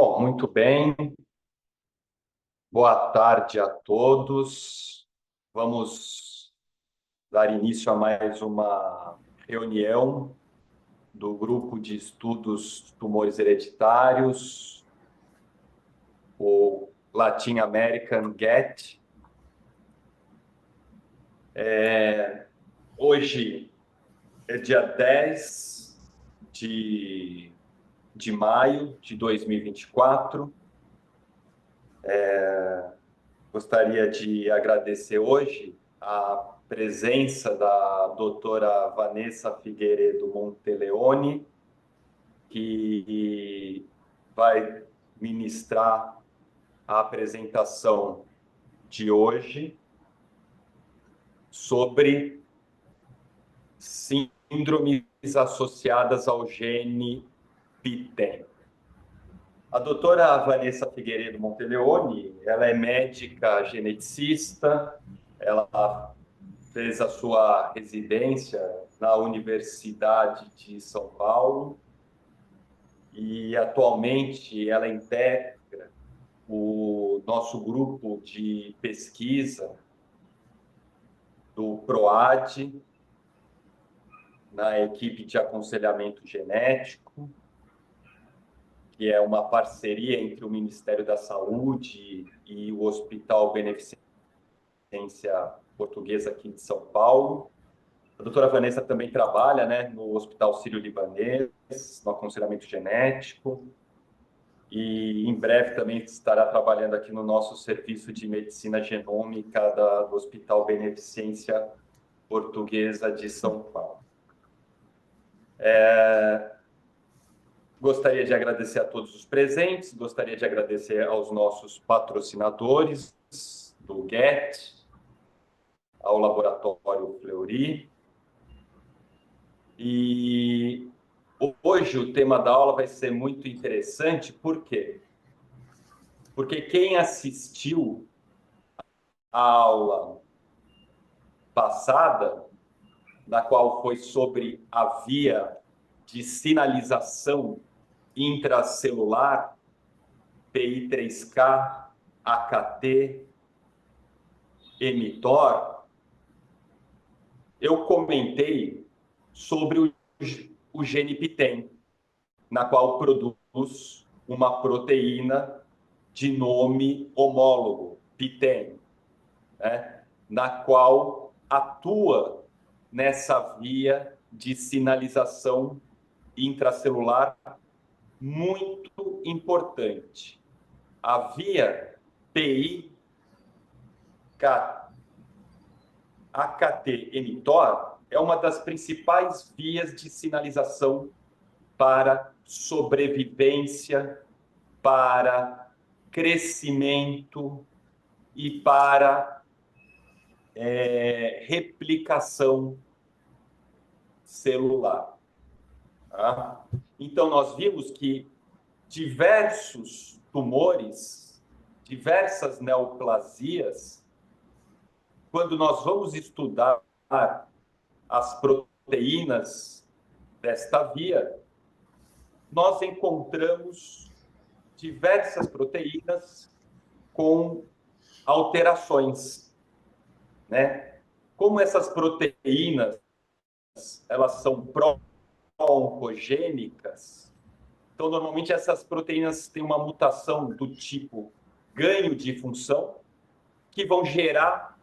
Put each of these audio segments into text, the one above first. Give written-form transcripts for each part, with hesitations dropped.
Bom, muito bem. Boa tarde a todos. Vamos dar início a mais uma reunião do Grupo de Estudos Tumores Hereditários, o Latin American GET. Hoje é dia 10 de maio de 2024. Gostaria de agradecer hoje a presença da doutora Vanessa Figueiredo Monteleone, que vai ministrar a apresentação de hoje sobre síndromes associadas ao gene PTEN. A doutora Vanessa Figueiredo Monteleone, ela é médica geneticista, ela fez a sua residência na Universidade de São Paulo e atualmente ela integra o nosso grupo de pesquisa do PROAD, na equipe de aconselhamento genético, que é uma parceria entre o Ministério da Saúde e o Hospital Beneficência Portuguesa aqui de São Paulo. A doutora Vanessa também trabalha, né, no Hospital Sírio-Libanês, no aconselhamento genético, e em breve também estará trabalhando aqui no nosso serviço de medicina genômica do Hospital Beneficência Portuguesa de São Paulo. Gostaria de agradecer a todos os presentes, gostaria de agradecer aos nossos patrocinadores do GET, ao Laboratório Fleury. E hoje o tema da aula vai ser muito interessante, por quê? Porque quem assistiu à aula passada, na qual foi sobre a via de sinalização intracelular, PI3K, AKT, mTOR, eu comentei sobre o gene PTEN, na qual produz uma proteína de nome homólogo, PTEN, né? Na qual atua nessa via de sinalização intracelular muito importante. A via PI, AKT, mTOR é uma das principais vias de sinalização para sobrevivência, para crescimento e para replicação celular. Tá? Então, nós vimos que diversos tumores, diversas neoplasias, quando nós vamos estudar as proteínas desta via, nós encontramos diversas proteínas com alterações, né? Como essas proteínas, elas são pró-oncogênicas, então, normalmente, essas proteínas têm uma mutação do tipo ganho de função, que vão gerar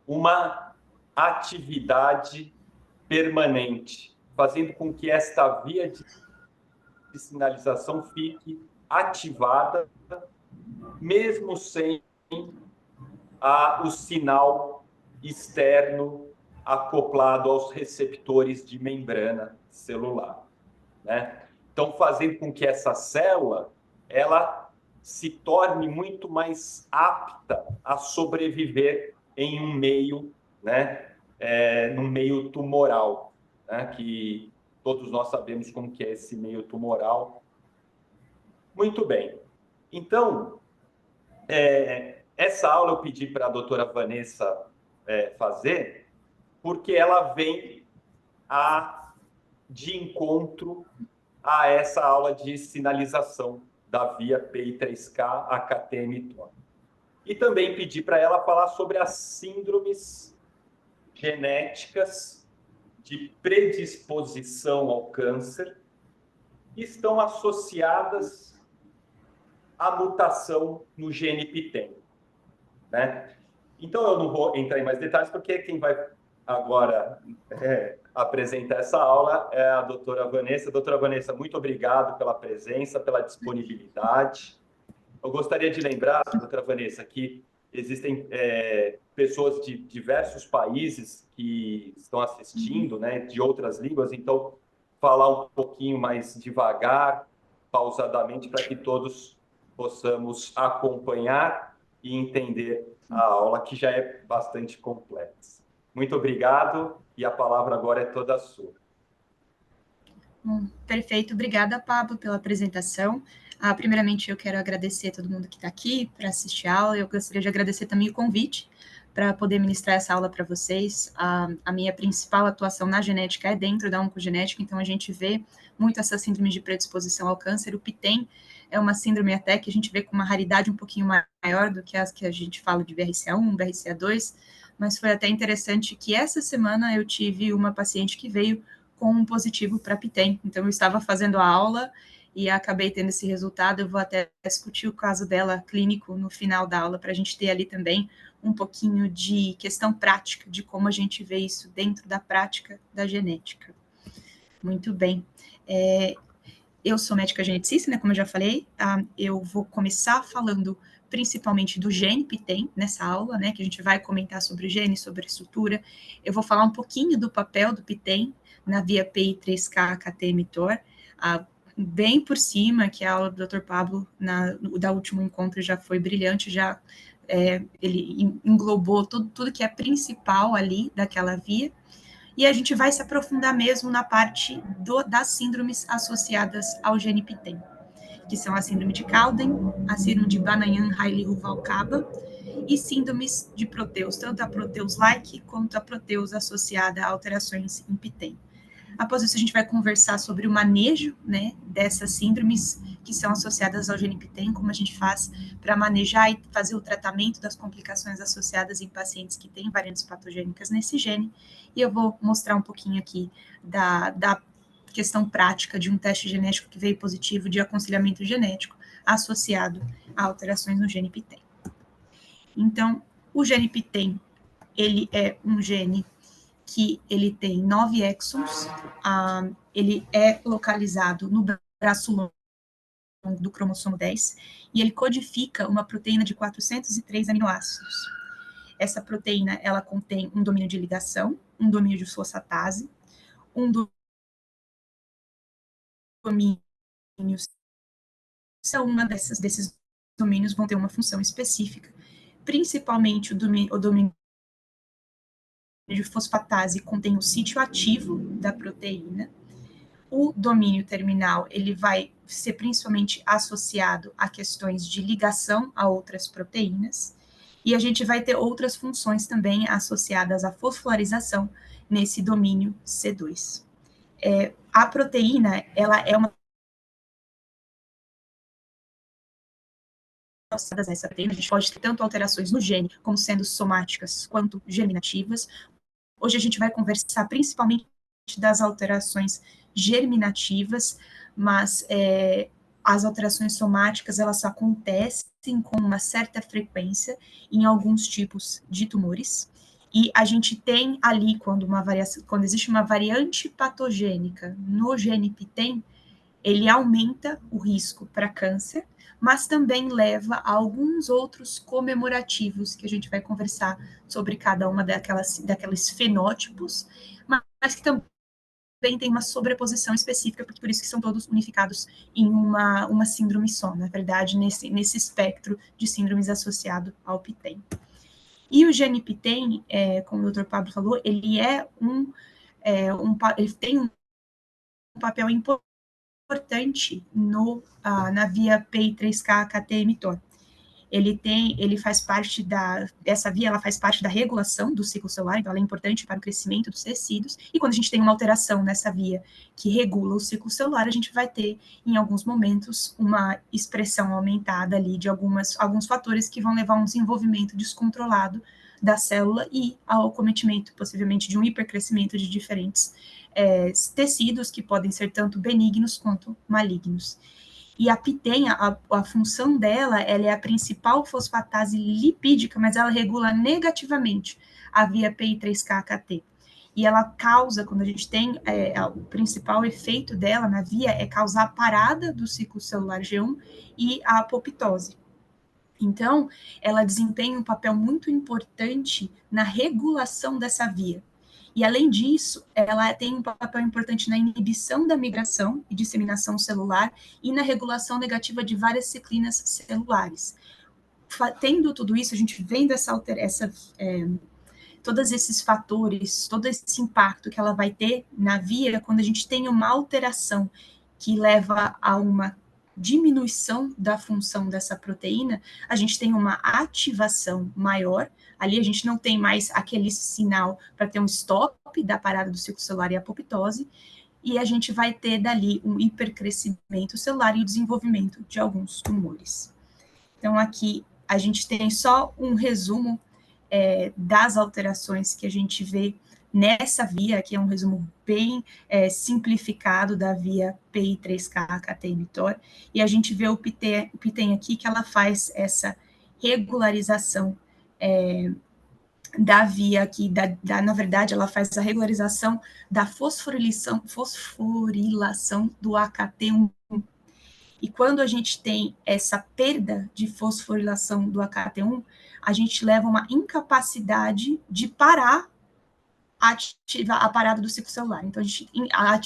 uma atividade permanente, fazendo com que esta via de sinalização fique ativada, mesmo sem o sinal externo acoplado aos receptores de membrana celular, né? Então, fazendo com que essa célula ela se torne muito mais apta a sobreviver em um meio, né, num meio tumoral, né, que todos nós sabemos como que é esse meio tumoral. Muito bem. Então, essa aula eu pedi para a doutora Vanessa fazer, porque ela vem de encontro a essa aula de sinalização da via PI3K AKT-mTOR. E também pedi para ela falar sobre as síndromes genéticas de predisposição ao câncer que estão associadas à mutação no gene PTEN, né? Então, eu não vou entrar em mais detalhes, porque quem vai agora apresentar essa aula é a doutora Vanessa. Doutora Vanessa, muito obrigado pela presença, pela disponibilidade. Eu gostaria de lembrar, doutora Vanessa, que existem pessoas de diversos países que estão assistindo, né, de outras línguas, então, falar um pouquinho mais devagar, pausadamente, para que todos possamos acompanhar e entender a aula, que já é bastante complexa. Muito obrigado, e a palavra agora é toda sua. Perfeito, obrigada, Pablo, pela apresentação. Primeiramente, eu quero agradecer a todo mundo que está aqui para assistir a aula. Eu gostaria de agradecer também o convite para poder ministrar essa aula para vocês. A minha principal atuação na genética é dentro da oncogenética, então a gente vê muito essa síndrome de predisposição ao câncer. O PTEN é uma síndrome até que a gente vê com uma raridade um pouquinho maior do que as que a gente fala de BRCA1, BRCA2, mas foi até interessante que essa semana eu tive uma paciente que veio com um positivo para PTEN. Então, eu estava fazendo a aula e acabei tendo esse resultado. Eu vou até discutir o caso dela clínico no final da aula, para a gente ter ali também um pouquinho de questão prática, de como a gente vê isso dentro da prática da genética. Muito bem. Eu sou médica geneticista, né, como eu já falei. Eu vou começar falando principalmente do gene PTEN nessa aula, né, que a gente vai comentar sobre o gene, sobre a estrutura. Eu vou falar um pouquinho do papel do PTEN na via PI3K AKT-mTOR, bem por cima, que a aula do Dr. Pablo da último encontro já foi brilhante, ele englobou tudo que é principal ali daquela via, e a gente vai se aprofundar mesmo na parte das síndromes associadas ao gene PTEN, que são a síndrome de Cowden, a síndrome de Banayan-Hailey-Ruvalcaba e síndromes de Proteus, tanto a Proteus-like quanto a Proteus associada a alterações em PTEN. Após isso, a gente vai conversar sobre o manejo, né, dessas síndromes que são associadas ao gene PTEN, como a gente faz para manejar e fazer o tratamento das complicações associadas em pacientes que têm variantes patogênicas nesse gene. E eu vou mostrar um pouquinho aqui da questão prática de um teste genético que veio positivo de aconselhamento genético associado a alterações no gene PTEN. Então, o gene PTEN, ele é um gene que ele tem 9 exons, ele é localizado no braço longo do cromossomo 10, e ele codifica uma proteína de 403 aminoácidos. Essa proteína, ela contém um domínio de ligação, um domínio de fosfatase, um domínio... Cada uma desses domínios vão ter uma função específica, principalmente o domínio de fosfatase contém o sítio ativo da proteína. O domínio terminal, ele vai ser principalmente associado a questões de ligação a outras proteínas, e a gente vai ter outras funções também associadas à fosforilação nesse domínio C2. A proteína, ela é uma associadas a essa proteína, a gente pode ter tanto alterações no gene, como sendo somáticas, quanto germinativas. Hoje a gente vai conversar principalmente das alterações germinativas, mas as alterações somáticas, elas acontecem com uma certa frequência em alguns tipos de tumores, e a gente tem ali, quando existe uma variante patogênica no gene PTEN, ele aumenta o risco para câncer, mas também leva a alguns outros comemorativos, que a gente vai conversar sobre cada uma daqueles fenótipos, mas que também tem uma sobreposição específica, porque por isso que são todos unificados em uma síndrome só, na verdade, nesse espectro de síndromes associado ao PTEN. E o gene PTEN, como o Dr. Pablo falou, ele tem um papel importante na via PI3K AKT-mTOR. ele faz parte essa via, ela faz parte da regulação do ciclo celular, então ela é importante para o crescimento dos tecidos, e quando a gente tem uma alteração nessa via que regula o ciclo celular, a gente vai ter, em alguns momentos, uma expressão aumentada ali de alguns fatores que vão levar a um desenvolvimento descontrolado da célula e ao acometimento, possivelmente, de um hipercrescimento de diferentes tecidos que podem ser tanto benignos quanto malignos. E a pitenha, a função dela, ela é a principal fosfatase lipídica, mas ela regula negativamente a via PI3K-AKT. E ela causa, quando a gente tem, o principal efeito dela na via é causar a parada do ciclo celular G1 e a apoptose. Então, ela desempenha um papel muito importante na regulação dessa via. E, além disso, ela tem um papel importante na inibição da migração e disseminação celular e na regulação negativa de várias ciclinas celulares. Tendo tudo isso, a gente vendo todos esses fatores, todo esse impacto que ela vai ter na via, quando a gente tem uma alteração que leva a uma diminuição da função dessa proteína, a gente tem uma ativação maior. Ali a gente não tem mais aquele sinal para ter um stop da parada do ciclo celular e apoptose, e a gente vai ter dali um hipercrescimento celular e o desenvolvimento de alguns tumores. Então, aqui a gente tem só um resumo das alterações que a gente vê nessa via, que é um resumo bem simplificado da via PI3K-AKT-mTOR, e a gente vê o PTEN aqui, que ela faz essa regularização da via aqui, na verdade, ela faz a regularização da fosforilação do AKT1. E quando a gente tem essa perda de fosforilação do AKT1, a gente leva uma incapacidade de parar a parada do ciclo celular. Então, a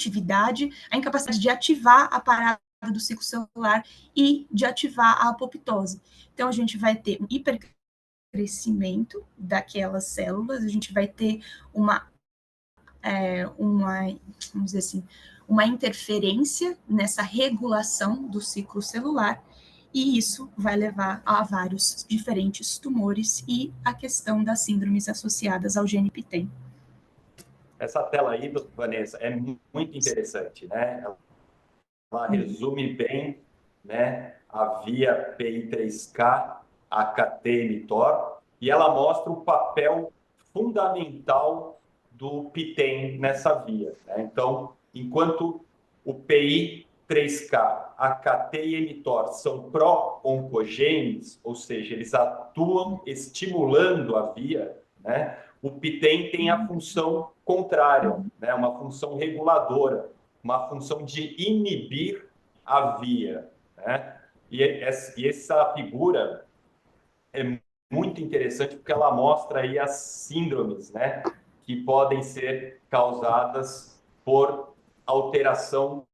incapacidade de ativar a parada do ciclo celular e de ativar a apoptose. Então, a gente vai ter um hipercrescimento daquelas células, a gente vai ter vamos dizer assim, uma interferência nessa regulação do ciclo celular, e isso vai levar a vários diferentes tumores e a questão das síndromes associadas ao gene PTEN. Essa tela aí, Vanessa, é muito interessante, né? Ela resume bem, né, a via PI3K, AKT-mTOR, e ela mostra o papel fundamental do PTEN nessa via, né? Então, enquanto o PI3K, AKT e mTOR são pró-oncogenes, ou seja, eles atuam estimulando a via, né? O PTEN tem a função contrária, né? Uma função reguladora, uma função de inibir a via, né? E essa figura é muito interessante porque ela mostra aí as síndromes, né, que podem ser causadas por alteração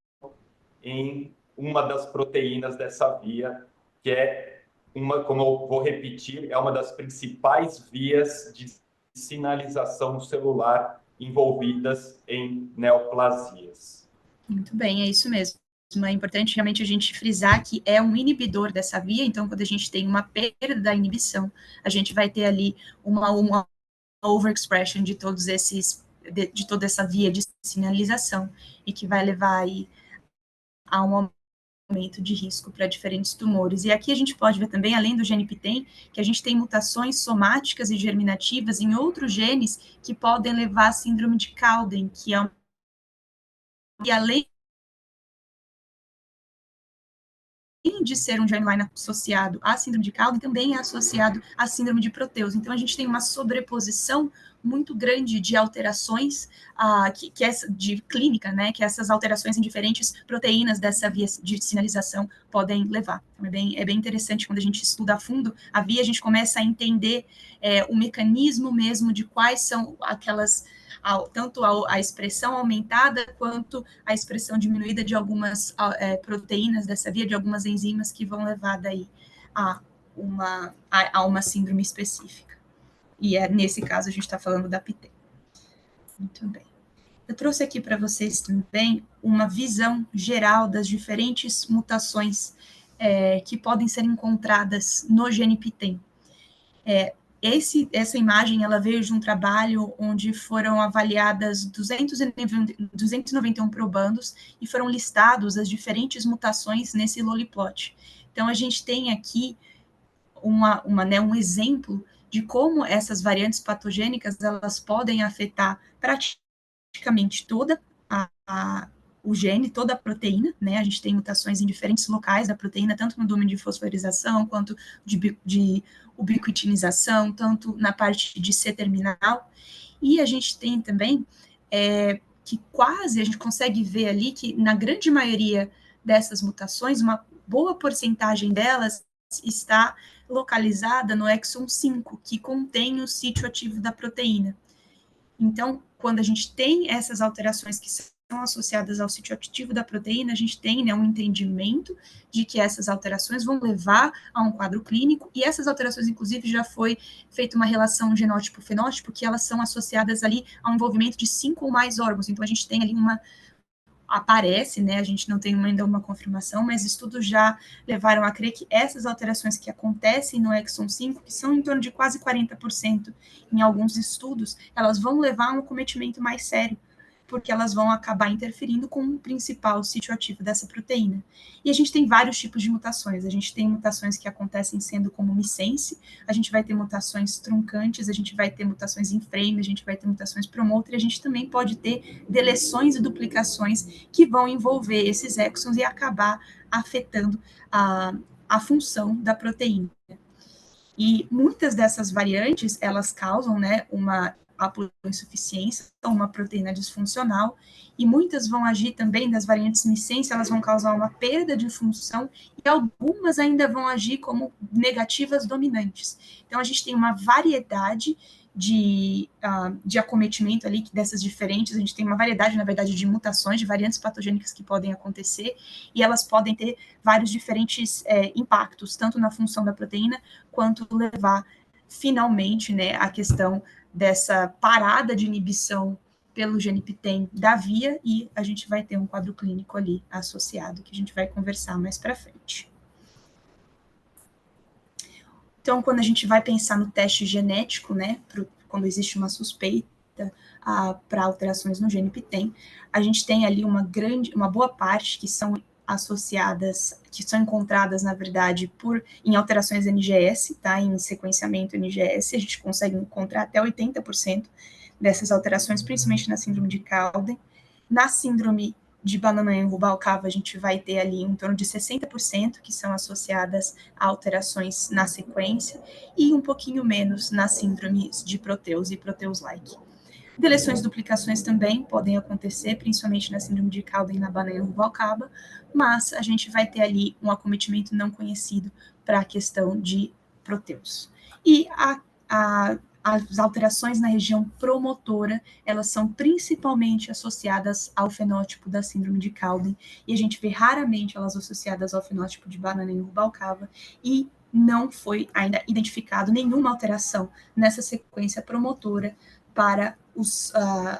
em uma das proteínas dessa via, que é como eu vou repetir, é uma das principais vias de sinalização celular envolvidas em neoplasias. Muito bem, é isso mesmo. É importante realmente a gente frisar que é um inibidor dessa via, então quando a gente tem uma perda da inibição, a gente vai ter ali uma overexpression de todos de toda essa via de sinalização, e que vai levar aí a um aumento de risco para diferentes tumores. E aqui a gente pode ver também, além do gene PTEN, que a gente tem mutações somáticas e germinativas em outros genes que podem levar à síndrome de Cowden, que é e além de ser um germline associado à síndrome de Cowden, também é associado à síndrome de Proteus. Então, a gente tem uma sobreposição muito grande de alterações de clínica, né, que essas alterações em diferentes proteínas dessa via de sinalização podem levar. Então, é bem interessante quando a gente estuda a fundo a via, a gente começa a entender o mecanismo mesmo de quais são aquelas tanto a expressão aumentada quanto a expressão diminuída de algumas proteínas dessa via, de algumas enzimas que vão levar daí a uma síndrome específica. E nesse caso a gente está falando da PTEN. Muito bem. Eu trouxe aqui para vocês também uma visão geral das diferentes mutações que podem ser encontradas no GNPTEM. Essa imagem ela veio de um trabalho onde foram avaliadas 291 probandos e foram listados as diferentes mutações nesse loliplot. Então, a gente tem aqui um exemplo de como essas variantes patogênicas elas podem afetar praticamente toda o gene, toda a proteína, né? A gente tem mutações em diferentes locais da proteína, tanto no domínio de fosforização, quanto de ubiquitinização, tanto na parte de C-terminal. E a gente tem também que quase a gente consegue ver ali que na grande maioria dessas mutações, uma boa porcentagem delas está localizada no exon 5, que contém o sítio ativo da proteína. Então, quando a gente tem essas alterações que são associadas ao sítio ativo da proteína, a gente tem, né, um entendimento de que essas alterações vão levar a um quadro clínico, e essas alterações, inclusive, já foi feita uma relação genótipo-fenótipo, que elas são associadas ali ao envolvimento de 5 ou mais órgãos. Então, a gente tem ali aparece, né, a gente não tem ainda uma confirmação, mas estudos já levaram a crer que essas alterações que acontecem no exon 5, que são em torno de quase 40% em alguns estudos, elas vão levar a um acometimento mais sério, porque elas vão acabar interferindo com o principal sítio ativo dessa proteína. E a gente tem vários tipos de mutações. A gente tem mutações que acontecem sendo como missense, a gente vai ter mutações truncantes, a gente vai ter mutações em frame, a gente vai ter mutações promoter, e a gente também pode ter deleções e duplicações que vão envolver esses exons e acabar afetando a função da proteína. E muitas dessas variantes, elas causam, né, uma haploinsuficiência, uma proteína disfuncional, e muitas vão agir também, das variantes missense, elas vão causar uma perda de função, e algumas ainda vão agir como negativas dominantes. Então, a gente tem uma variedade de acometimento ali dessas diferentes, a gente tem uma variedade, na verdade, de mutações, de variantes patogênicas que podem acontecer, e elas podem ter vários diferentes impactos, tanto na função da proteína, quanto levar, finalmente, né, a questão dessa parada de inibição pelo GNPTEM da via, e a gente vai ter um quadro clínico ali associado, que a gente vai conversar mais para frente. Então, quando a gente vai pensar no teste genético, né, quando existe uma suspeita para alterações no GNPTEM, a gente tem ali uma boa parte que são associadas, que são encontradas, na verdade, em alterações NGS, tá? Em sequenciamento NGS, a gente consegue encontrar até 80% dessas alterações, principalmente na síndrome de Cowden. Na síndrome de Banana-Rubalcaba, a gente vai ter ali em torno de 60% que são associadas a alterações na sequência, e um pouquinho menos nas síndromes de Proteus e Proteus-like. Deleções e duplicações também podem acontecer, principalmente na síndrome de Cowden e na Banana-Rubalcaba, mas a gente vai ter ali um acometimento não conhecido para a questão de Proteus. E as alterações na região promotora, elas são principalmente associadas ao fenótipo da síndrome de Cowden, e a gente vê raramente elas associadas ao fenótipo de Banana-Rubalcaba, e não foi ainda identificado nenhuma alteração nessa sequência promotora para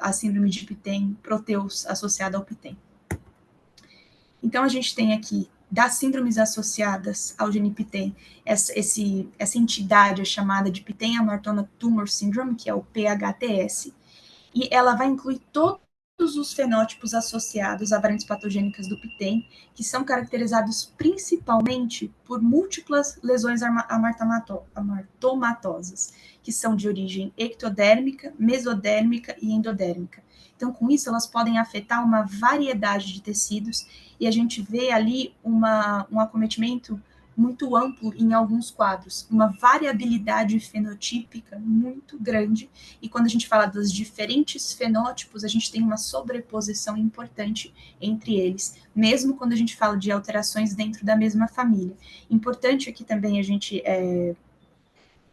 a síndrome de PTEN, Proteus associada ao PTEN. Então, a gente tem aqui, das síndromes associadas ao GNPTEN, essa entidade é chamada de Pitene-Amartona Tumor Syndrome, que é o PHTS, e ela vai incluir todos os fenótipos associados a variantes patogênicas do PTEN, que são caracterizados principalmente por múltiplas lesões amartomatosas, que são de origem ectodérmica, mesodérmica e endodérmica. Então, com isso, elas podem afetar uma variedade de tecidos, e a gente vê ali um acometimento muito amplo em alguns quadros, uma variabilidade fenotípica muito grande, e quando a gente fala dos diferentes fenótipos, a gente tem uma sobreposição importante entre eles, mesmo quando a gente fala de alterações dentro da mesma família. Importante aqui também a gente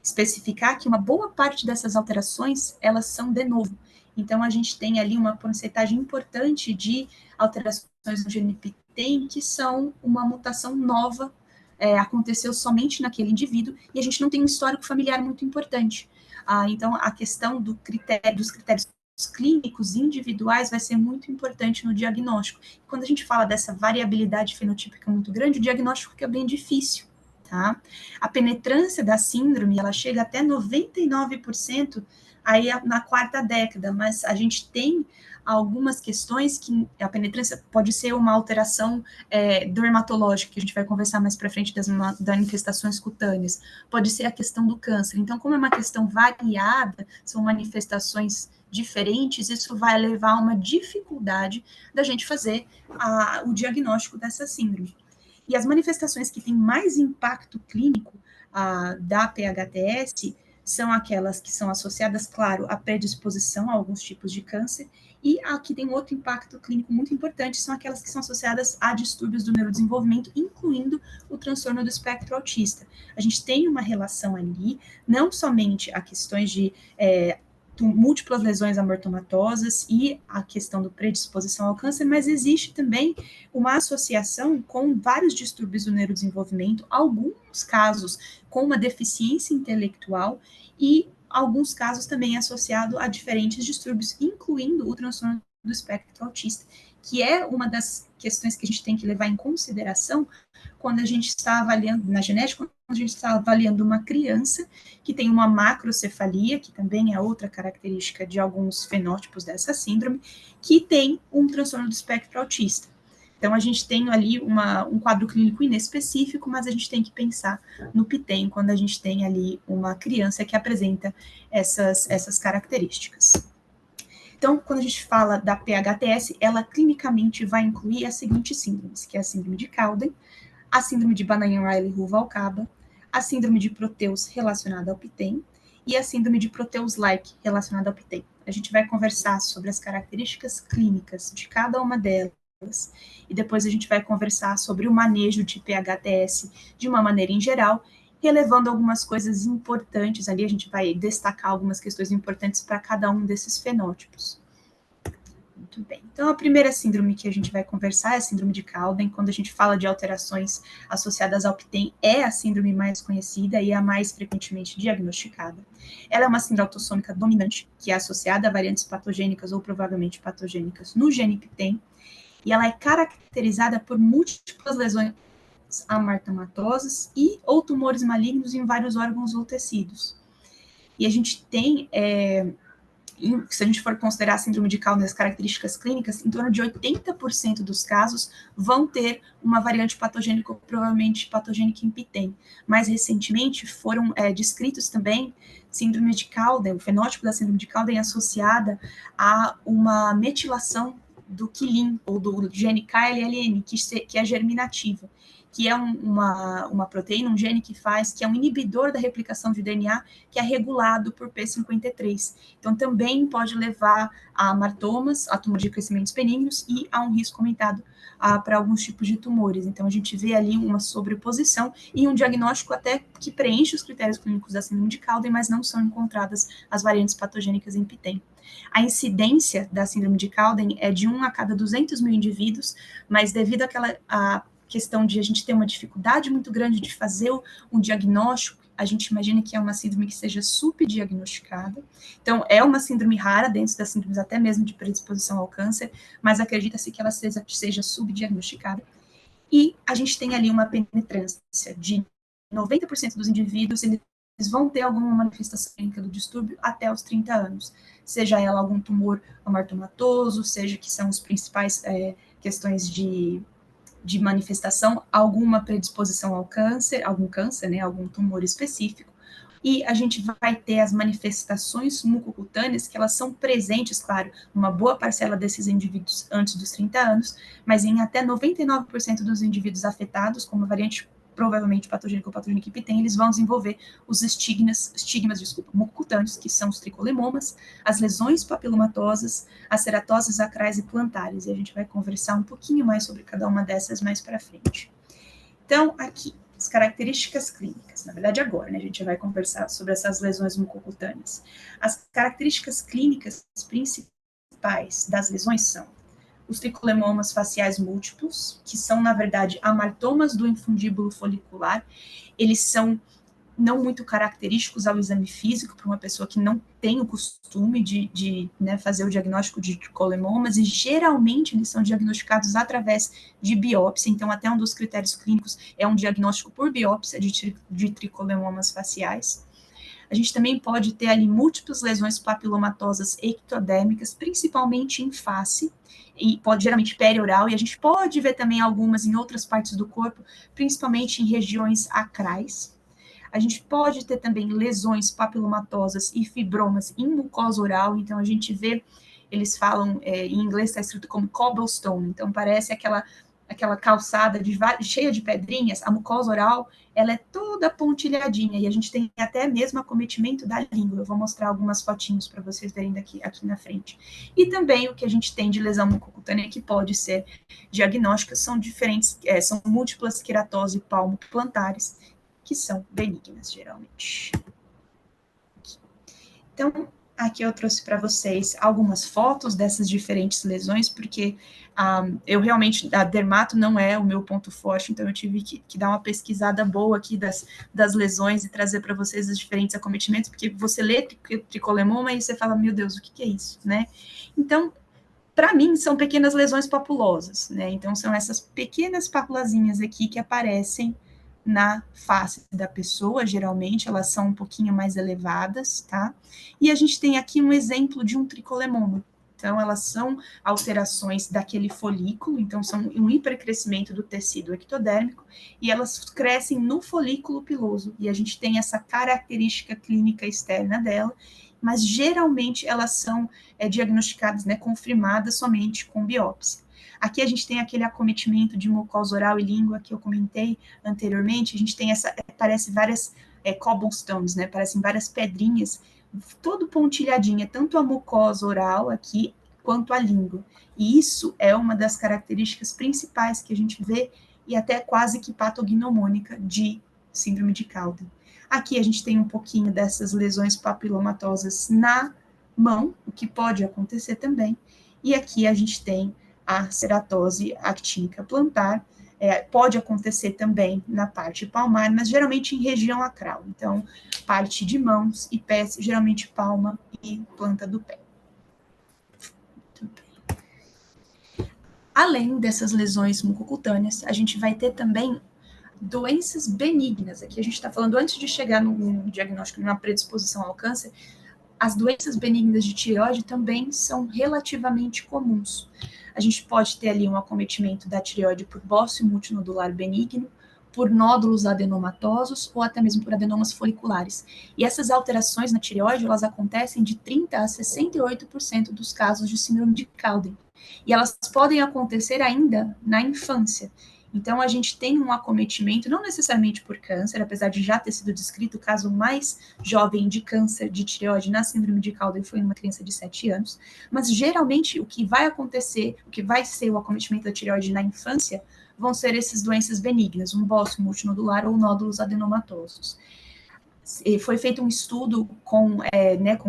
especificar que uma boa parte dessas alterações, elas são de novo. Então, a gente tem ali uma porcentagem importante de alterações no GNPTEN que são uma mutação nova, aconteceu somente naquele indivíduo, e a gente não tem um histórico familiar muito importante. Então, a questão dos critérios clínicos individuais vai ser muito importante no diagnóstico. Quando a gente fala dessa variabilidade fenotípica muito grande, o diagnóstico fica bem difícil, tá? A penetrância da síndrome, ela chega até 99% aí na quarta década, mas a gente tem algumas questões que a penetrância pode ser uma alteração dermatológica, que a gente vai conversar mais para frente das manifestações cutâneas, pode ser a questão do câncer. Então, como é uma questão variada, são manifestações diferentes, isso vai levar a uma dificuldade da gente fazer o diagnóstico dessa síndrome. E as manifestações que têm mais impacto clínico da PHTS são aquelas que são associadas, claro, à predisposição a alguns tipos de câncer, e a que tem outro impacto clínico muito importante são aquelas que são associadas a distúrbios do neurodesenvolvimento, incluindo o transtorno do espectro autista. A gente tem uma relação ali, não somente a questões de múltiplas lesões amartomatosas e a questão da predisposição ao câncer, mas existe também uma associação com vários distúrbios do neurodesenvolvimento, alguns casos com uma deficiência intelectual e alguns casos também associados a diferentes distúrbios, incluindo o transtorno do espectro autista, que é uma das questões que a gente tem que levar em consideração quando a gente está avaliando na genética, quando a gente está avaliando uma criança que tem uma macrocefalia, que também é outra característica de alguns fenótipos dessa síndrome, que tem um transtorno do espectro autista. Então, a gente tem ali um quadro clínico inespecífico, mas a gente tem que pensar no PTEM quando a gente tem ali uma criança que apresenta essas características. Então, quando a gente fala da PHTS, ela clinicamente vai incluir as seguintes síndromes, que é a síndrome de Cowden, a síndrome de Banayan-Riley-Ruvalcaba, a síndrome de Proteus relacionada ao PTEM e a síndrome de Proteus-like relacionada ao PTEM. A gente vai conversar sobre as características clínicas de cada uma delas e depois a gente vai conversar sobre o manejo de PHTS de uma maneira em geral, relevando algumas coisas importantes ali, a gente vai destacar algumas questões importantes para cada um desses fenótipos. Muito bem. Então, a primeira síndrome que a gente vai conversar é a síndrome de Cowden. Quando a gente fala de alterações associadas ao PTEM, é a síndrome mais conhecida e a mais frequentemente diagnosticada. Ela é uma síndrome autossômica dominante, que é associada a variantes patogênicas ou provavelmente patogênicas no gene PTEM, e ela é caracterizada por múltiplas lesões amartomatosas e ou tumores malignos em vários órgãos ou tecidos. E a gente tem, se a gente for considerar a síndrome de Cowden as características clínicas, em torno de 80% dos casos vão ter uma variante patogênica, ou provavelmente patogênica em PTEM. Mais recentemente, foram descritos também síndrome de Cowden, o fenótipo da síndrome de Cowden associada a uma metilação do quilin, ou do gene KLLN, que é germinativa, que é uma proteína, um gene que é um inibidor da replicação de DNA, que é regulado por P53. Então, também pode levar a amartomas, a tumor de crescimentos benignos e a um risco aumentado para alguns tipos de tumores. Então, a gente vê ali uma sobreposição e um diagnóstico até que preenche os critérios clínicos da síndrome de Cowden, mas não são encontradas as variantes patogênicas em PTEM. A incidência da síndrome de Cowden é de 1 a cada 200 mil indivíduos, mas devido àquela questão de a gente ter uma dificuldade muito grande de fazer um diagnóstico, a gente imagina que é uma síndrome que seja subdiagnosticada. Então, é uma síndrome rara dentro das síndromes até mesmo de predisposição ao câncer, mas acredita-se que ela seja subdiagnosticada. E a gente tem ali uma penetrância de 90% dos indivíduos, eles vão ter alguma manifestação clínica do distúrbio até os 30 anos, seja ela algum tumor amartomatoso, seja que são os principais questões de manifestação, alguma predisposição ao câncer, algum câncer, né, algum tumor específico, e a gente vai ter as manifestações mucocutâneas, que elas são presentes, claro, uma boa parcela desses indivíduos antes dos 30 anos, mas em até 99% dos indivíduos afetados, como a variante provavelmente patogênica ou patogênica que tem, eles vão desenvolver os estigmas mucocutâneos, que são os tricolemomas, as lesões papilomatosas, as ceratoses acrais e plantares, e a gente vai conversar um pouquinho mais sobre cada uma dessas mais para frente. Então, aqui, as características clínicas, na verdade agora, né, a gente vai conversar sobre essas lesões mucocutâneas. As características clínicas principais das lesões são os tricolemomas faciais múltiplos, que são, na verdade, amartomas do infundíbulo folicular. Eles são não muito característicos ao exame físico para uma pessoa que não tem o costume de né, fazer o diagnóstico de tricolemomas, e geralmente eles são diagnosticados através de biópsia. Então, até um dos critérios clínicos é um diagnóstico por biópsia de tricolemomas faciais. A gente também pode ter ali múltiplas lesões papilomatosas ectodérmicas, principalmente em face, e pode geralmente perioral, e a gente pode ver também algumas em outras partes do corpo, principalmente em regiões acrais. A gente pode ter também lesões papilomatosas e fibromas em mucosa oral, então a gente vê, eles falam, em inglês está escrito como cobblestone, então parece aquela calçada cheia de pedrinhas. A mucosa oral, ela é toda pontilhadinha, e a gente tem até mesmo acometimento da língua. Eu vou mostrar algumas fotinhos para vocês verem aqui na frente. E também o que a gente tem de lesão mucocutânea que pode ser diagnóstica são são múltiplas queratose palmo-plantares, que são benignas, geralmente. Então, aqui eu trouxe para vocês algumas fotos dessas diferentes lesões, porque eu realmente, a dermato não é o meu ponto forte, então eu tive que dar uma pesquisada boa aqui das lesões e trazer para vocês os diferentes acometimentos, porque você lê tricolemoma e você fala, meu Deus, o que é isso, né? Então, para mim, são pequenas lesões papulosas, né? Então, são essas pequenas papulazinhas aqui que aparecem na face da pessoa, geralmente elas são um pouquinho mais elevadas, tá? E a gente tem aqui um exemplo de um tricolemoma. Então, elas são alterações daquele folículo, então são um hipercrescimento do tecido ectodérmico, e elas crescem no folículo piloso, e a gente tem essa característica clínica externa dela, mas geralmente elas são diagnosticadas, né, confirmadas somente com biópsia. Aqui a gente tem aquele acometimento de mucosa oral e língua que eu comentei anteriormente, a gente tem parece várias cobblestones, né, parecem várias pedrinhas, todo pontilhadinha, tanto a mucosa oral aqui, quanto a língua. E isso é uma das características principais que a gente vê, e até quase que patognomônica de síndrome de Cowden. Aqui a gente tem um pouquinho dessas lesões papilomatosas na mão, o que pode acontecer também. E aqui a gente tem a ceratose actínica plantar, pode acontecer também na parte palmar, mas geralmente em região acral. Então, parte de mãos e pés, geralmente palma e planta do pé. Além dessas lesões mucocutâneas, a gente vai ter também doenças benignas. Aqui a gente está falando, antes de chegar no diagnóstico, numa predisposição ao câncer, as doenças benignas de tireoide também são relativamente comuns. A gente pode ter ali um acometimento da tireoide por bócio multinodular benigno, por nódulos adenomatosos ou até mesmo por adenomas foliculares. E essas alterações na tireoide, elas acontecem de 30% a 68% dos casos de síndrome de Cowden. E elas podem acontecer ainda na infância. Então, a gente tem um acometimento, não necessariamente por câncer, apesar de já ter sido descrito o caso mais jovem de câncer de tireoide na síndrome de Cowden foi numa criança de 7 anos, mas geralmente o que vai acontecer, o que vai ser o acometimento da tireoide na infância, vão ser essas doenças benignas, um bócio multinodular ou nódulos adenomatosos. E foi feito um estudo com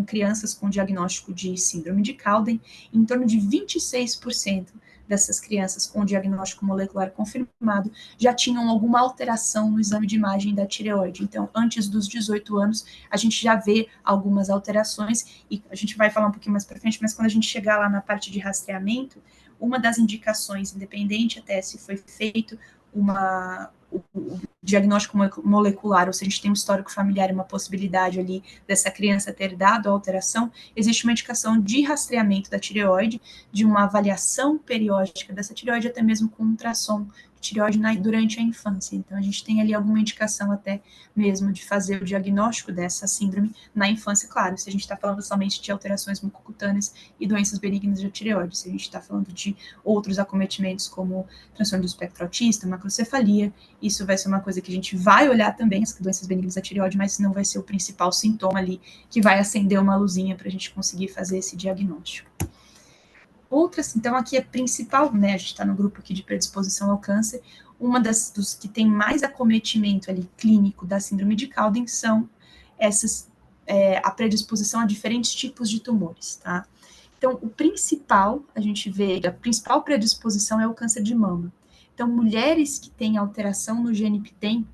crianças com diagnóstico de síndrome de Cowden, em torno de 26% dessas crianças com diagnóstico molecular confirmado já tinham alguma alteração no exame de imagem da tireoide. Então, antes dos 18 anos, a gente já vê algumas alterações, e a gente vai falar um pouquinho mais para frente, mas quando a gente chegar lá na parte de rastreamento, uma das indicações, independente até se foi feito o diagnóstico molecular, ou se a gente tem um histórico familiar e uma possibilidade ali dessa criança ter dado a alteração, existe uma indicação de rastreamento da tireoide, de uma avaliação periódica dessa tireoide, até mesmo com ultrassom de tireoide durante a infância. Então, a gente tem ali alguma indicação até mesmo de fazer o diagnóstico dessa síndrome na infância, claro, se a gente está falando somente de alterações mucocutâneas e doenças benignas da tireoide, se a gente está falando de outros acometimentos como transtorno do espectro autista, macrocefalia, isso vai ser uma coisa que a gente vai olhar também, as doenças benignas da tireoide, mas não vai ser o principal sintoma ali que vai acender uma luzinha para a gente conseguir fazer esse diagnóstico. Outras, então aqui é principal, né, a gente está no grupo aqui de predisposição ao câncer, uma dos que tem mais acometimento ali clínico da síndrome de Cowden são essas, a predisposição a diferentes tipos de tumores, tá? Então, o principal, a gente vê, a principal predisposição é o câncer de mama. Então, mulheres que têm alteração no GNPTEM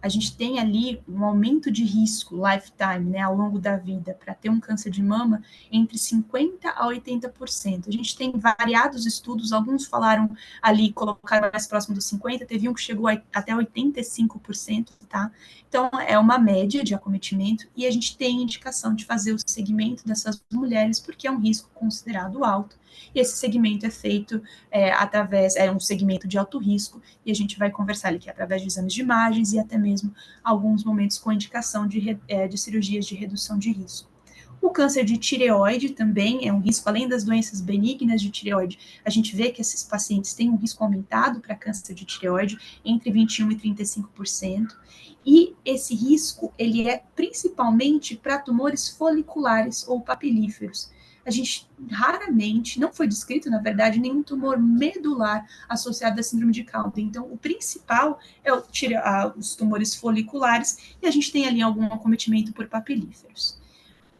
a gente tem ali um aumento de risco lifetime, né, ao longo da vida, para ter um câncer de mama entre 50% a 80%. A gente tem variados estudos, alguns falaram ali, colocaram mais próximo dos 50%, teve um que chegou até 85%, tá? Então, é uma média de acometimento e a gente tem indicação de fazer o segmento dessas mulheres porque é um risco considerado alto. E esse segmento é feito é um segmento de alto risco, e a gente vai conversar aqui através de exames de imagens e até mesmo alguns momentos com indicação de cirurgias de redução de risco. O câncer de tireoide também é um risco, além das doenças benignas de tireoide, a gente vê que esses pacientes têm um risco aumentado para câncer de tireoide, entre 21% e 35%, e esse risco, ele é principalmente para tumores foliculares ou papilíferos. A gente raramente, não foi descrito, na verdade, nenhum tumor medular associado à síndrome de Cowden. Então, o principal é os tumores foliculares, e a gente tem ali algum acometimento por papilíferos.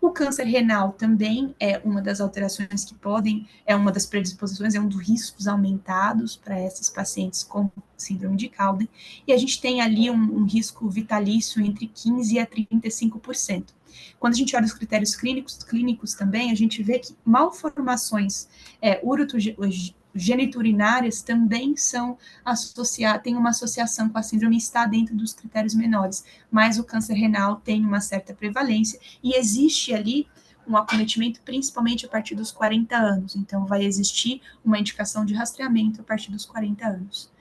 O câncer renal também é uma das alterações que podem, é uma das predisposições, é um dos riscos aumentados para esses pacientes com síndrome de Cowden, e a gente tem ali um risco vitalício entre 15% a 35%. Quando a gente olha os critérios clínicos também, a gente vê que malformações geniturinárias também são têm uma associação com a síndrome, está dentro dos critérios menores, mas o câncer renal tem uma certa prevalência, e existe ali um acometimento principalmente a partir dos 40 anos, então vai existir uma indicação de rastreamento a partir dos 40 anos.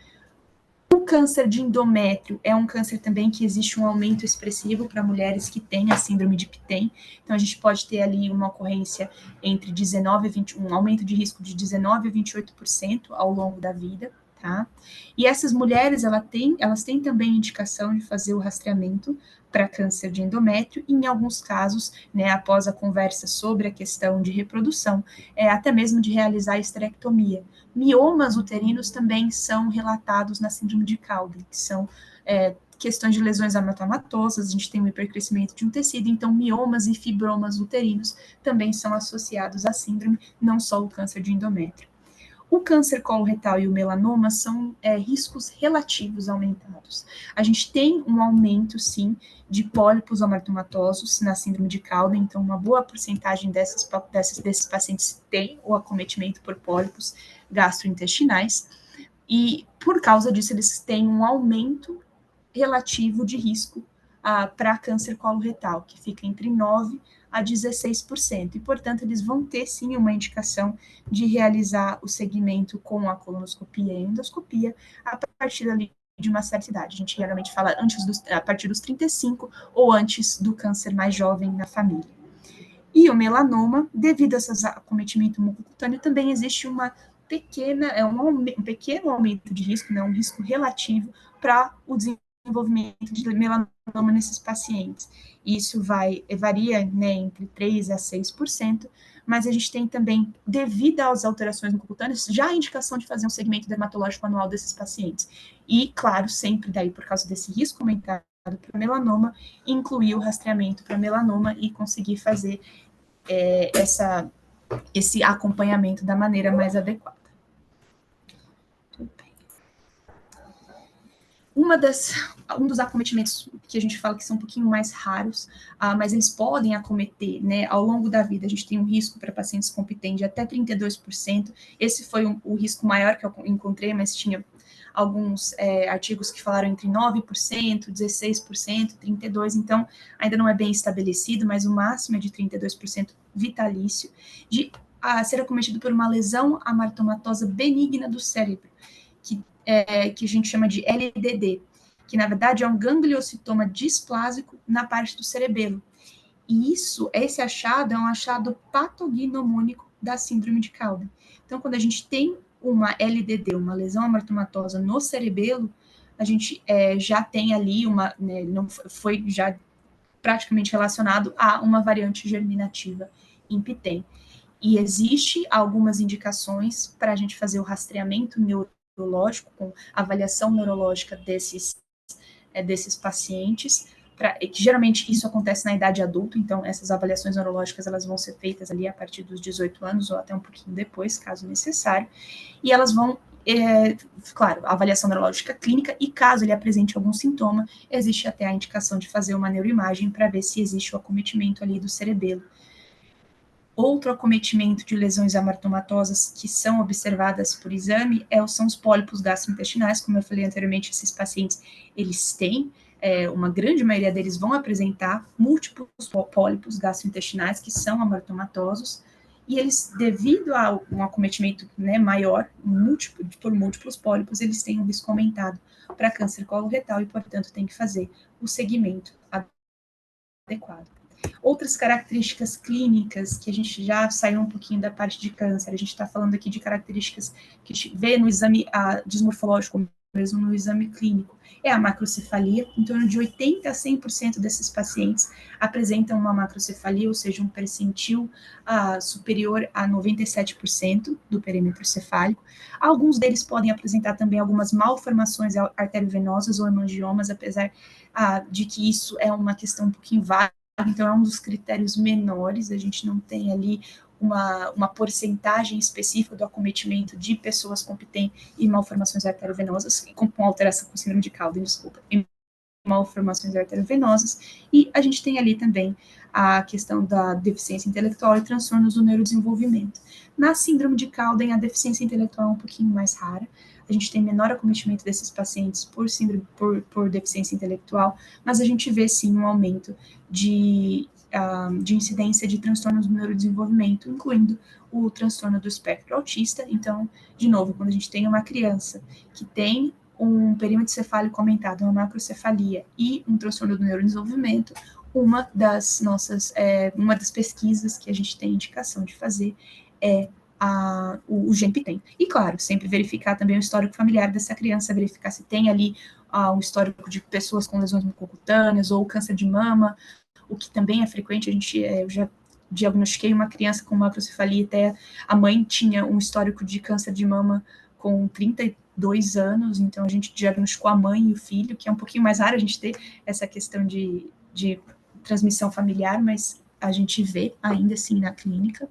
O câncer de endométrio é um câncer também que existe um aumento expressivo para mulheres que têm a síndrome de Pitten. Então, a gente pode ter ali uma ocorrência entre 19 e 21, um aumento de risco de 19 a 28% ao longo da vida, tá? E essas mulheres, elas têm também indicação de fazer o rastreamento para câncer de endométrio, e em alguns casos, né, após a conversa sobre a questão de reprodução, até mesmo de realizar a esterectomia. Miomas uterinos também são relatados na síndrome de Cowden, que são questões de lesões amatomatosas, a gente tem um hipercrescimento de um tecido, então miomas e fibromas uterinos também são associados à síndrome, não só o câncer de endométrio. O câncer coloretal e o melanoma são riscos relativos aumentados. A gente tem um aumento, sim, de pólipos amartomatosos na síndrome de Cowden, então uma boa porcentagem desses pacientes tem o acometimento por pólipos gastrointestinais, e por causa disso eles têm um aumento relativo de risco para câncer coloretal, que fica entre 9% a 16%, e, portanto, eles vão ter, sim, uma indicação de realizar o segmento com a colonoscopia e a endoscopia a partir ali de uma certa idade. A gente geralmente fala a partir dos 35 ou antes do câncer mais jovem na família. E o melanoma, devido a esse acometimento mucocutâneo, também existe um pequeno aumento de risco, né, um risco relativo para o desenvolvimento de melanoma nesses pacientes. Isso varia, né, entre 3% a 6%, mas a gente tem também, devido às alterações mucocutâneas, já a indicação de fazer um segmento dermatológico anual desses pacientes. E, claro, sempre daí, por causa desse risco aumentado para melanoma, incluir o rastreamento para melanoma e conseguir fazer esse acompanhamento da maneira mais adequada. Um dos acometimentos que a gente fala que são um pouquinho mais raros, mas eles podem acometer, né, ao longo da vida. A gente tem um risco para pacientes com Pitten de até 32%. Esse foi o risco maior que eu encontrei, mas tinha alguns artigos que falaram entre 9%, 16%, 32%, então ainda não é bem estabelecido, mas o máximo é de 32% vitalício, de ser acometido por uma lesão amartomatosa benigna do cérebro, que a gente chama de LDD, que na verdade é um gangliocitoma displásico na parte do cerebelo. E esse achado é um achado patognomônico da síndrome de Cowden. Então, quando a gente tem uma LDD, uma lesão amartomatosa no cerebelo, a gente já tem ali não foi já praticamente relacionado a uma variante germinativa em Pitten. E existe algumas indicações para a gente fazer o rastreamento neurológico, com avaliação neurológica desses pacientes, que geralmente isso acontece na idade adulta, então essas avaliações neurológicas elas vão ser feitas ali a partir dos 18 anos ou até um pouquinho depois, caso necessário, e elas vão claro, a avaliação neurológica clínica, e caso ele apresente algum sintoma, existe até a indicação de fazer uma neuroimagem para ver se existe o acometimento ali do cerebelo. Outro acometimento de lesões amartomatosas que são observadas por exame são os pólipos gastrointestinais. Como eu falei anteriormente, esses pacientes, eles têm, uma grande maioria deles vão apresentar múltiplos pólipos gastrointestinais que são amartomatosos, e eles, devido a um acometimento, né, maior, por múltiplos pólipos, eles têm um risco aumentado para câncer coloretal e, portanto, tem que fazer o segmento adequado. Outras características clínicas, que a gente já saiu um pouquinho da parte de câncer, a gente está falando aqui de características que a gente vê no exame dismorfológico, mesmo no exame clínico, é a macrocefalia. Em torno de 80% a 100% desses pacientes apresentam uma macrocefalia, ou seja, um percentil superior a 97% do perímetro cefálico. Alguns deles podem apresentar também algumas malformações arteriovenosas ou hemangiomas, apesar de que isso é uma questão um pouquinho vaga. Então, é um dos critérios menores, a gente não tem ali uma porcentagem específica do acometimento de pessoas com PTEM e malformações arteriovenosas, com alteração com síndrome de Cowden, e malformações arteriovenosas, e a gente tem ali também a questão da deficiência intelectual e transtornos do neurodesenvolvimento. Na síndrome de Cowden, a deficiência intelectual é um pouquinho mais rara, a gente tem menor acometimento desses pacientes por deficiência intelectual, mas a gente vê sim um aumento de incidência de transtornos do neurodesenvolvimento, incluindo o transtorno do espectro autista. Então, de novo, quando a gente tem uma criança que tem um perímetro cefálico aumentado, uma macrocefalia e um transtorno do neurodesenvolvimento, uma das pesquisas que a gente tem indicação de fazer é o GEMP-TEM. E, claro, sempre verificar também o histórico familiar dessa criança, verificar se tem ali um histórico de pessoas com lesões mucocutâneas ou câncer de mama, o que também é frequente. Eu já diagnostiquei uma criança com macrocefalia, até a mãe tinha um histórico de câncer de mama com 32 anos, então a gente diagnosticou a mãe e o filho, que é um pouquinho mais raro a gente ter essa questão de transmissão familiar, mas a gente vê ainda assim na clínica.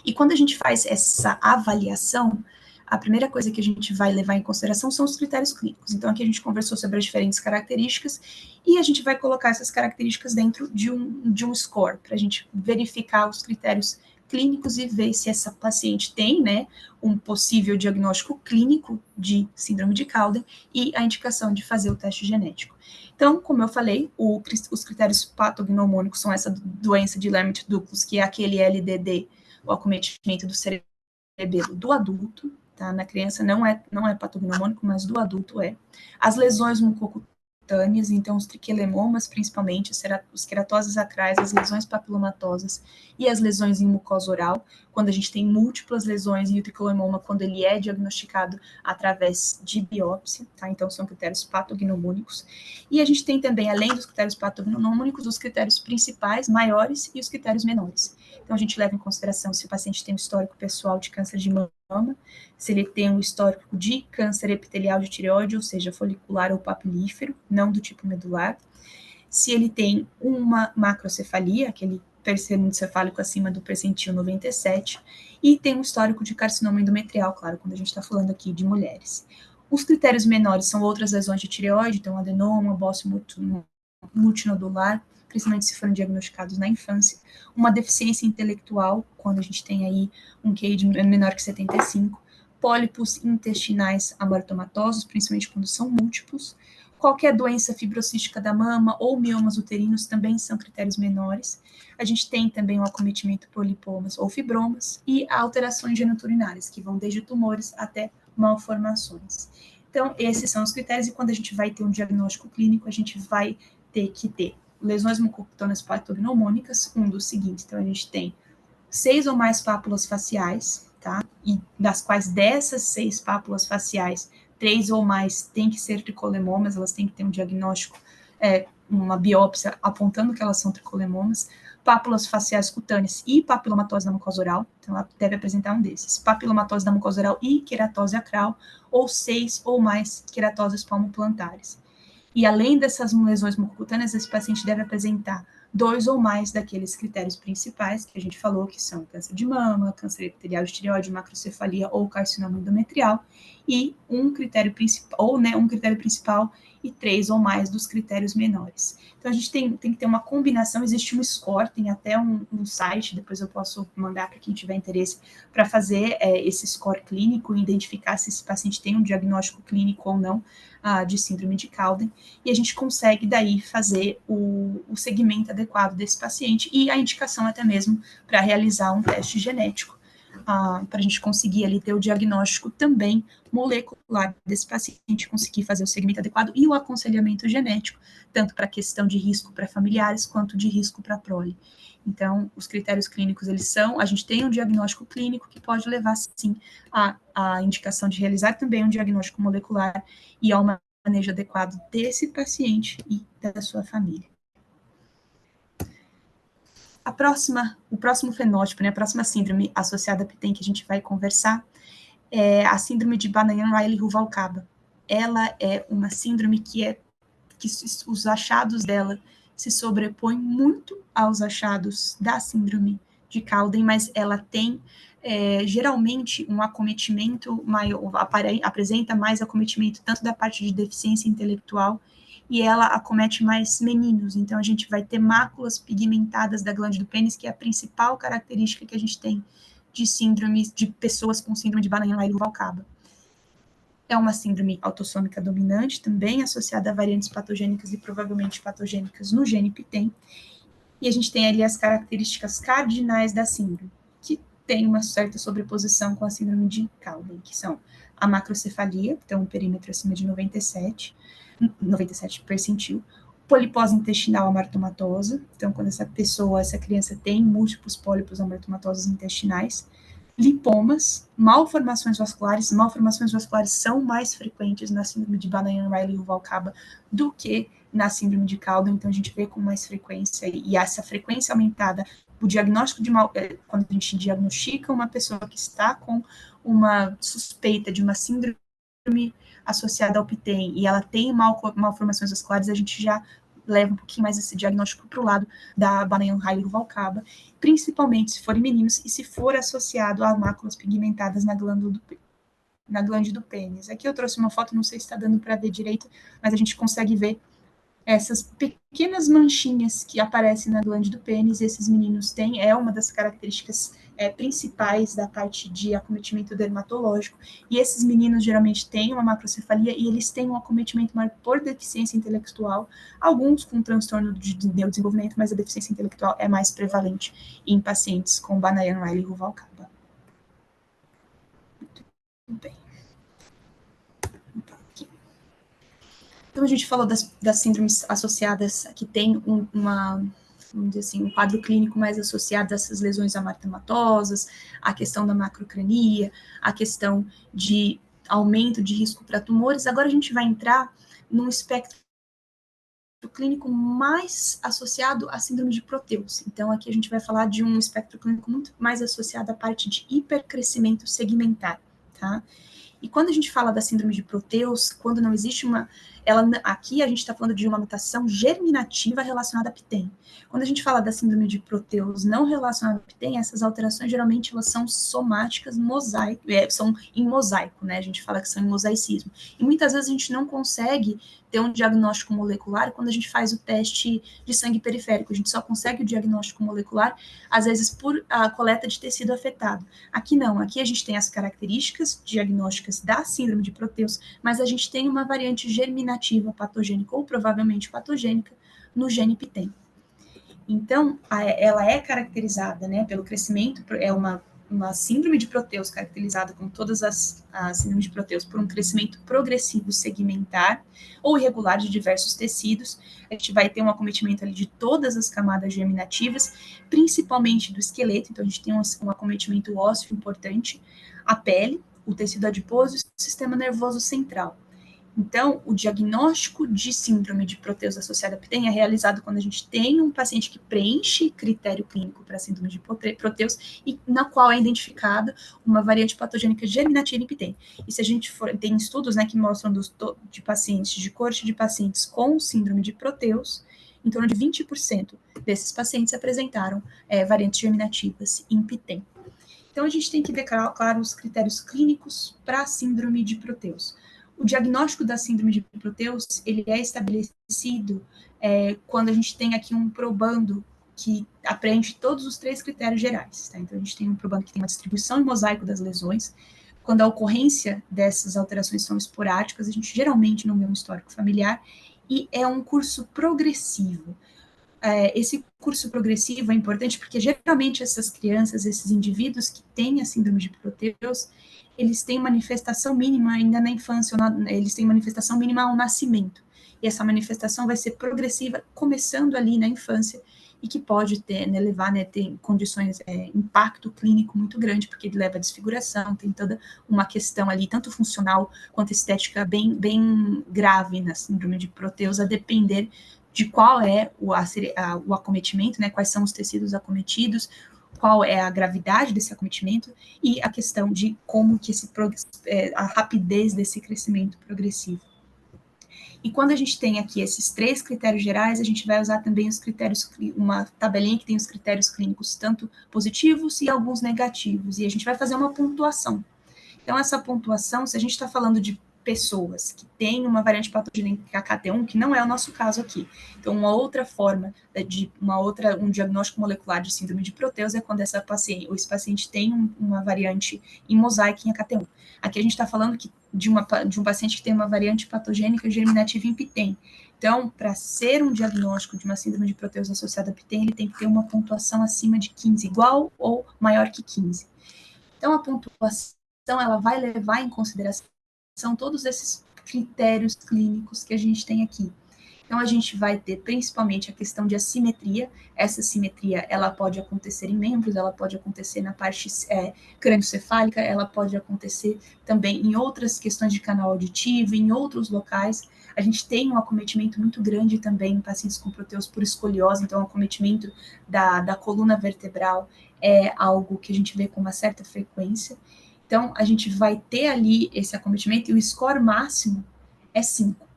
E quando a gente faz essa avaliação, a primeira coisa que a gente vai levar em consideração são os critérios clínicos. Então, aqui a gente conversou sobre as diferentes características e a gente vai colocar essas características dentro de um score, para a gente verificar os critérios clínicos e ver se essa paciente tem, né, um possível diagnóstico clínico de síndrome de Cowden e a indicação de fazer o teste genético. Então, como eu falei, os critérios patognomônicos são essa doença de Lambert-Duclos, que é aquele LDD, o acometimento do cerebelo do adulto, tá? Na criança não é patognomônico, mas do adulto é. As lesões mucocutâneas, então os triquelemomas, principalmente, os queratoses acrais, as lesões papilomatosas e as lesões em mucosa oral, quando a gente tem múltiplas lesões, e o tricolemoma, quando ele é diagnosticado através de biópsia, tá? Então são critérios patognomônicos. E a gente tem também, além dos critérios patognomônicos, os critérios principais, maiores, e os critérios menores. Então, a gente leva em consideração se o paciente tem um histórico pessoal de câncer de mama, se ele tem um histórico de câncer epitelial de tireoide, ou seja, folicular ou papilífero, não do tipo medular, se ele tem uma macrocefalia, aquele perímetro cefálico acima do percentil 97, e tem um histórico de carcinoma endometrial, claro, quando a gente está falando aqui de mulheres. Os critérios menores são outras lesões de tireoide, então adenoma, bócio multinodular, principalmente se forem diagnosticados na infância, uma deficiência intelectual, quando a gente tem aí um QI menor que 75, pólipos intestinais amartomatosos, principalmente quando são múltiplos, qualquer doença fibrocística da mama ou miomas uterinos também são critérios menores. A gente tem também o acometimento por lipomas ou fibromas e alterações geniturinárias, que vão desde tumores até malformações. Então, esses são os critérios, e quando a gente vai ter um diagnóstico clínico, a gente vai ter que ter lesões mucocutâneas patognomônicas, um dos seguintes. Então, a gente tem 6 ou mais pápulas faciais, tá? E das quais dessas 6 pápulas faciais, 3 ou mais têm que ser tricolemomas, elas têm que ter um diagnóstico, uma biópsia apontando que elas são tricolemomas. Pápulas faciais cutâneas e papilomatose da mucosa oral, então ela deve apresentar um desses. Papilomatose da mucosa oral e queratose acral, ou 6 ou mais queratoses palmoplantares. E além dessas lesões mucocutâneas, esse paciente deve apresentar 2 ou mais daqueles critérios principais que a gente falou, que são câncer de mama, câncer epitelial de tireoide, macrocefalia ou carcinoma endometrial, e um critério principal, ou né, um critério principal e 3 ou mais dos critérios menores. Então, a gente tem que ter uma combinação, existe um score, tem até um site, depois eu posso mandar para quem tiver interesse, para fazer esse score clínico e identificar se esse paciente tem um diagnóstico clínico ou não de síndrome de Cowden, e a gente consegue daí fazer o segmento adequado desse paciente e a indicação até mesmo para realizar um teste genético, para a gente conseguir ali ter o diagnóstico também molecular desse paciente, conseguir fazer o segmento adequado e o aconselhamento genético, tanto para a questão de risco para familiares, quanto de risco para a prole. Então, os critérios clínicos, a gente tem um diagnóstico clínico que pode levar, sim, à indicação de realizar também um diagnóstico molecular e ao manejo adequado desse paciente e da sua família. O próximo fenótipo, né, a próxima síndrome associada à PTEN que a gente vai conversar é a síndrome de Banayan-Riley-Ruvalcaba. Ela é uma síndrome que os achados dela se sobrepõem muito aos achados da síndrome de Cowden, mas ela tem geralmente um acometimento maior, apresenta mais acometimento tanto da parte de deficiência intelectual, e ela acomete mais meninos, então a gente vai ter máculas pigmentadas da glândula do pênis, que é a principal característica que a gente tem de síndromes, de pessoas com síndrome de Banayan-Riley-Ruvalcaba. É uma síndrome autossômica dominante, também associada a variantes patogênicas e provavelmente patogênicas no gene PTEN, e a gente tem ali as características cardinais da síndrome, que tem uma certa sobreposição com a síndrome de Cowden, que são a macrocefalia, então um perímetro acima de 97 percentil, polipose intestinal amartomatosa, então quando essa criança tem múltiplos pólipos amartomatosos intestinais, lipomas, malformações vasculares são mais frequentes na síndrome de Banayan-Riley-Ruvalcaba do que na síndrome de Cowden, então a gente vê com mais frequência, e essa frequência aumentada, o diagnóstico quando a gente diagnostica uma pessoa que está com uma suspeita de uma síndrome associada ao PTEN, e ela tem malformações vasculares, a gente já leva um pouquinho mais esse diagnóstico para o lado da Banayan-Riley-Ruvalcaba, principalmente se forem meninos e se for associado a máculas pigmentadas na glândula do pênis. Aqui eu trouxe uma foto, não sei se está dando para ver direito, mas a gente consegue ver essas pequenas manchinhas que aparecem na glândula do pênis, esses meninos têm, é uma das características principais da parte de acometimento dermatológico, e esses meninos geralmente têm uma macrocefalia e eles têm um acometimento maior por deficiência intelectual, alguns com transtorno de neurodesenvolvimento, mas a deficiência intelectual é mais prevalente em pacientes com Banayan-Riley-Ruvalcaba. Muito bem. Então, a gente falou das síndromes associadas, que tem vamos dizer assim, um quadro clínico mais associado a essas lesões amartomatosas, a questão da macrocrania, a questão de aumento de risco para tumores. Agora a gente vai entrar num espectro clínico mais associado à síndrome de Proteus. Então, aqui a gente vai falar de um espectro clínico muito mais associado à parte de hipercrescimento segmentar, tá? E quando a gente fala da síndrome de Proteus, quando não existe aqui a gente está falando de uma mutação germinativa relacionada a PTEN. Quando a gente fala da síndrome de Proteus não relacionada a PTEN, essas alterações geralmente elas são somáticas, são em mosaico, né? A gente fala que são em mosaicismo. E muitas vezes a gente não consegue ter um diagnóstico molecular quando a gente faz o teste de sangue periférico. A gente só consegue o diagnóstico molecular, às vezes, por a coleta de tecido afetado. Aqui não, aqui a gente tem as características diagnósticas da síndrome de Proteus, mas a gente tem uma variante germinativa patogênica ou provavelmente patogênica no gene PTEN. Então, ela é caracterizada, né, pelo crescimento, é uma síndrome de Proteus caracterizada com todas as síndromes de Proteus por um crescimento progressivo segmentar ou irregular de diversos tecidos. A gente vai ter um acometimento ali de todas as camadas germinativas, principalmente do esqueleto, então a gente tem um acometimento ósseo importante, a pele, o tecido adiposo e o sistema nervoso central. Então, o diagnóstico de síndrome de Proteus associada a PTEN é realizado quando a gente tem um paciente que preenche critério clínico para síndrome de Proteus e na qual é identificada uma variante patogênica germinativa em PTEN. E se a gente tem estudos, né, que mostram de pacientes, de corte de pacientes com síndrome de Proteus, em torno de 20% desses pacientes apresentaram variantes germinativas em PTEN. Então, a gente tem que ver, claro, os critérios clínicos para a síndrome de Proteus. O diagnóstico da síndrome de Proteus, ele é estabelecido quando a gente tem aqui um probando que apreende todos os 3 critérios gerais. Tá? Então, a gente tem um probando que tem uma distribuição em mosaico das lesões. Quando a ocorrência dessas alterações são esporádicas, a gente geralmente não vê um histórico familiar, e é um curso progressivo. Esse curso progressivo é importante porque, geralmente, essas crianças, esses indivíduos que têm a síndrome de Proteus, eles têm manifestação mínima ainda na infância, eles têm manifestação mínima ao nascimento. E essa manifestação vai ser progressiva, começando ali na infância, e que pode ter, levar, ter condições, impacto clínico muito grande, porque ele leva a desfiguração, tem toda uma questão ali, tanto funcional quanto estética, bem, bem grave na síndrome de Proteus, a depender de qual é o acometimento, quais são os tecidos acometidos, qual é a gravidade desse acometimento e a questão de como que a rapidez desse crescimento progressivo. E quando a gente tem aqui esses 3 critérios gerais, a gente vai usar também os critérios, uma tabelinha que tem os critérios clínicos, tanto positivos e alguns negativos, e a gente vai fazer uma pontuação. Então, essa pontuação, se a gente está falando de pessoas que têm uma variante patogênica KT1, que não é o nosso caso aqui. Então, uma outra forma um diagnóstico molecular de síndrome de Proteus é quando esse paciente tem uma variante em mosaico em AKT1. Aqui a gente está falando de um paciente que tem uma variante patogênica germinativa em PTEN. Então, para ser um diagnóstico de uma síndrome de Proteus associada a PTEN, ele tem que ter uma pontuação acima de 15, igual ou maior que 15. Então, a pontuação ela vai levar em consideração todos esses critérios clínicos que a gente tem aqui. Então, a gente vai ter principalmente a questão de assimetria. Essa assimetria, ela pode acontecer em membros, ela pode acontecer na parte crânioencefálica, ela pode acontecer também em outras questões de canal auditivo, em outros locais. A gente tem um acometimento muito grande também em pacientes com Proteus por escoliose, então o acometimento da coluna vertebral é algo que a gente vê com uma certa frequência. Então, a gente vai ter ali esse acometimento e o score máximo é 5.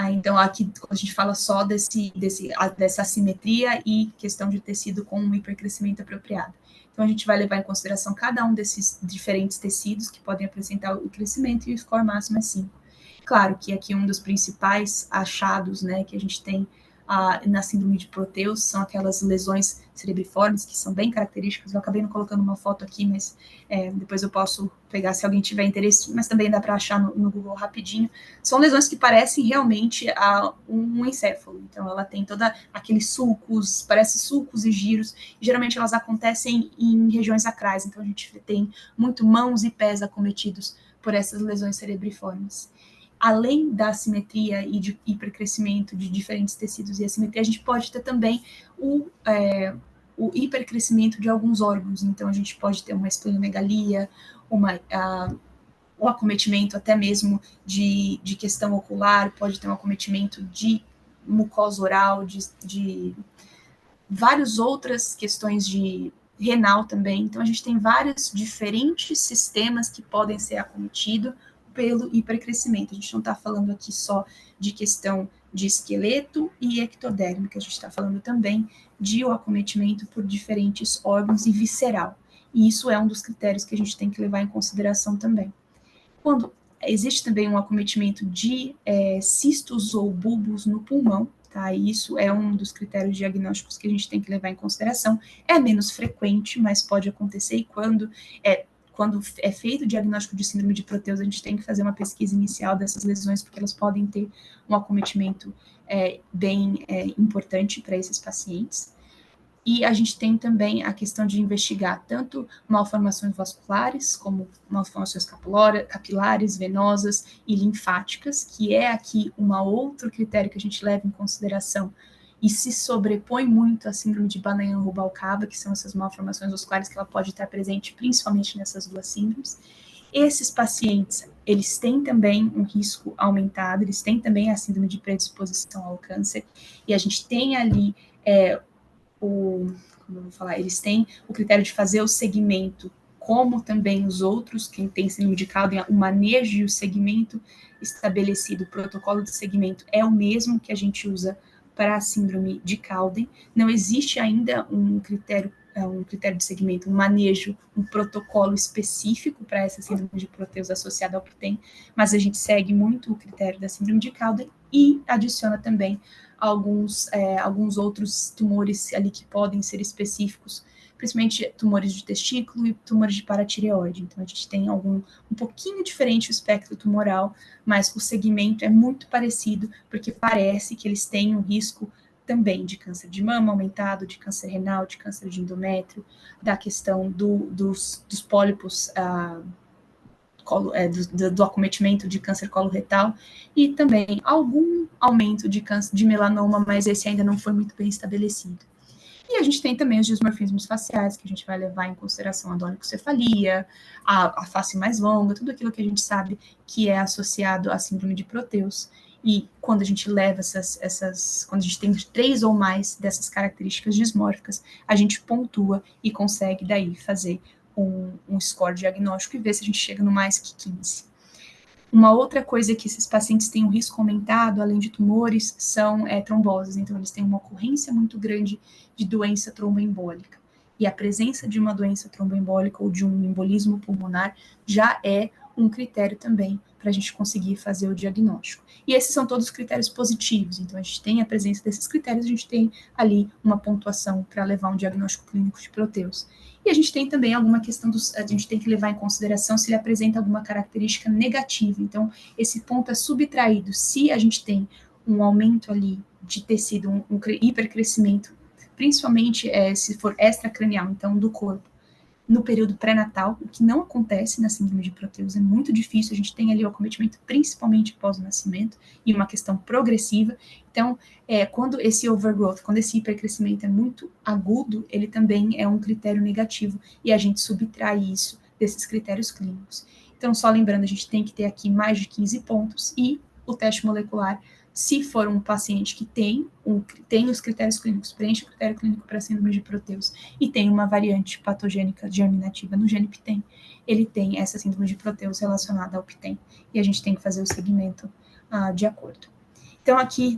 Então, aqui a gente fala só dessa assimetria e questão de tecido com um hipercrescimento apropriado. Então, a gente vai levar em consideração cada um desses diferentes tecidos que podem apresentar o crescimento e o score máximo é 5. Claro que aqui um dos principais achados, que a gente tem na síndrome de Proteus são aquelas lesões cerebriformes que são bem características. Eu acabei não colocando uma foto aqui, mas depois eu posso pegar se alguém tiver interesse, mas também dá para achar no Google rapidinho. São lesões que parecem realmente um encéfalo. Então, ela tem toda aqueles sulcos, parece sulcos e giros, e geralmente elas acontecem em regiões sacrais. Então, a gente tem muito mãos e pés acometidos por essas lesões cerebriformes. Além da assimetria e de hipercrescimento de diferentes tecidos e assimetria, a gente pode ter também o hipercrescimento de alguns órgãos. Então, a gente pode ter uma esplenomegalia, o acometimento até mesmo de questão ocular, pode ter um acometimento de mucosa oral, de várias outras questões de renal também. Então, a gente tem vários diferentes sistemas que podem ser acometidos pelo hipercrescimento. A gente não está falando aqui só de questão de esqueleto e ectodérmica, a gente está falando também de o acometimento por diferentes órgãos e visceral. E isso é um dos critérios que a gente tem que levar em consideração também. Quando existe também um acometimento de cistos ou bulbos no pulmão, tá? E isso é um dos critérios diagnósticos que a gente tem que levar em consideração. É menos frequente, mas pode acontecer, e quando é feito o diagnóstico de síndrome de Proteus, a gente tem que fazer uma pesquisa inicial dessas lesões, porque elas podem ter um acometimento bem importante para esses pacientes. E a gente tem também a questão de investigar tanto malformações vasculares, como malformações capilares, venosas e linfáticas, que é aqui outro critério que a gente leva em consideração e se sobrepõe muito à síndrome de Banayan-Rubalcaba, que são essas malformações vasculares que ela pode estar presente principalmente nessas duas síndromes. Esses pacientes, eles têm também um risco aumentado, eles têm também a síndrome de predisposição ao câncer, e a gente tem ali eles têm o critério de fazer o segmento, como também os outros, quem tem sido indicado, o manejo e o segmento estabelecido, o protocolo de segmento é o mesmo que a gente usa para a síndrome de Cowden. Não existe ainda um critério de segmento, um manejo, um protocolo específico para essa síndrome de Proteus associada ao PTEN, mas a gente segue muito o critério da síndrome de Cowden e adiciona também alguns outros tumores ali que podem ser específicos, principalmente tumores de testículo e tumores de paratireoide. Então, a gente tem um pouquinho diferente o espectro tumoral, mas o segmento é muito parecido, porque parece que eles têm um risco também de câncer de mama aumentado, de câncer renal, de câncer de endométrio, da questão dos pólipos, do acometimento de câncer coloretal, e também algum aumento de câncer de melanoma, mas esse ainda não foi muito bem estabelecido. E a gente tem também os dismorfismos faciais, que a gente vai levar em consideração a dolicocefalia, a face mais longa, tudo aquilo que a gente sabe que é associado à síndrome de Proteus. E quando a gente leva quando a gente tem 3 ou mais dessas características dismórficas, a gente pontua e consegue daí fazer um score diagnóstico e ver se a gente chega no mais que 15. Uma outra coisa é que esses pacientes têm um risco aumentado, além de tumores, são tromboses. Então, eles têm uma ocorrência muito grande de doença tromboembólica. E a presença de uma doença tromboembólica ou de um embolismo pulmonar já é um critério também para a gente conseguir fazer o diagnóstico. E esses são todos critérios positivos. Então, a gente tem a presença desses critérios, a gente tem ali uma pontuação para levar um diagnóstico clínico de Proteus. E a gente tem também alguma questão a gente tem que levar em consideração se ele apresenta alguma característica negativa. Então, esse ponto é subtraído se a gente tem um aumento ali de tecido, um hipercrescimento, principalmente se for extracranial, então do corpo, no período pré-natal, o que não acontece na síndrome de Proteus, é muito difícil, a gente tem ali o acometimento principalmente após o nascimento, e uma questão progressiva. Então, quando esse overgrowth, quando esse hipercrescimento é muito agudo, ele também é um critério negativo, e a gente subtrai isso desses critérios clínicos. Então, só lembrando, a gente tem que ter aqui mais de 15 pontos, e o teste molecular, se for um paciente que tem os critérios clínicos, preenche o critério clínico para síndrome de Proteus e tem uma variante patogênica germinativa no gene PTEN, ele tem essa síndrome de Proteus relacionada ao PTEN, e a gente tem que fazer o segmento de acordo. Então, aqui,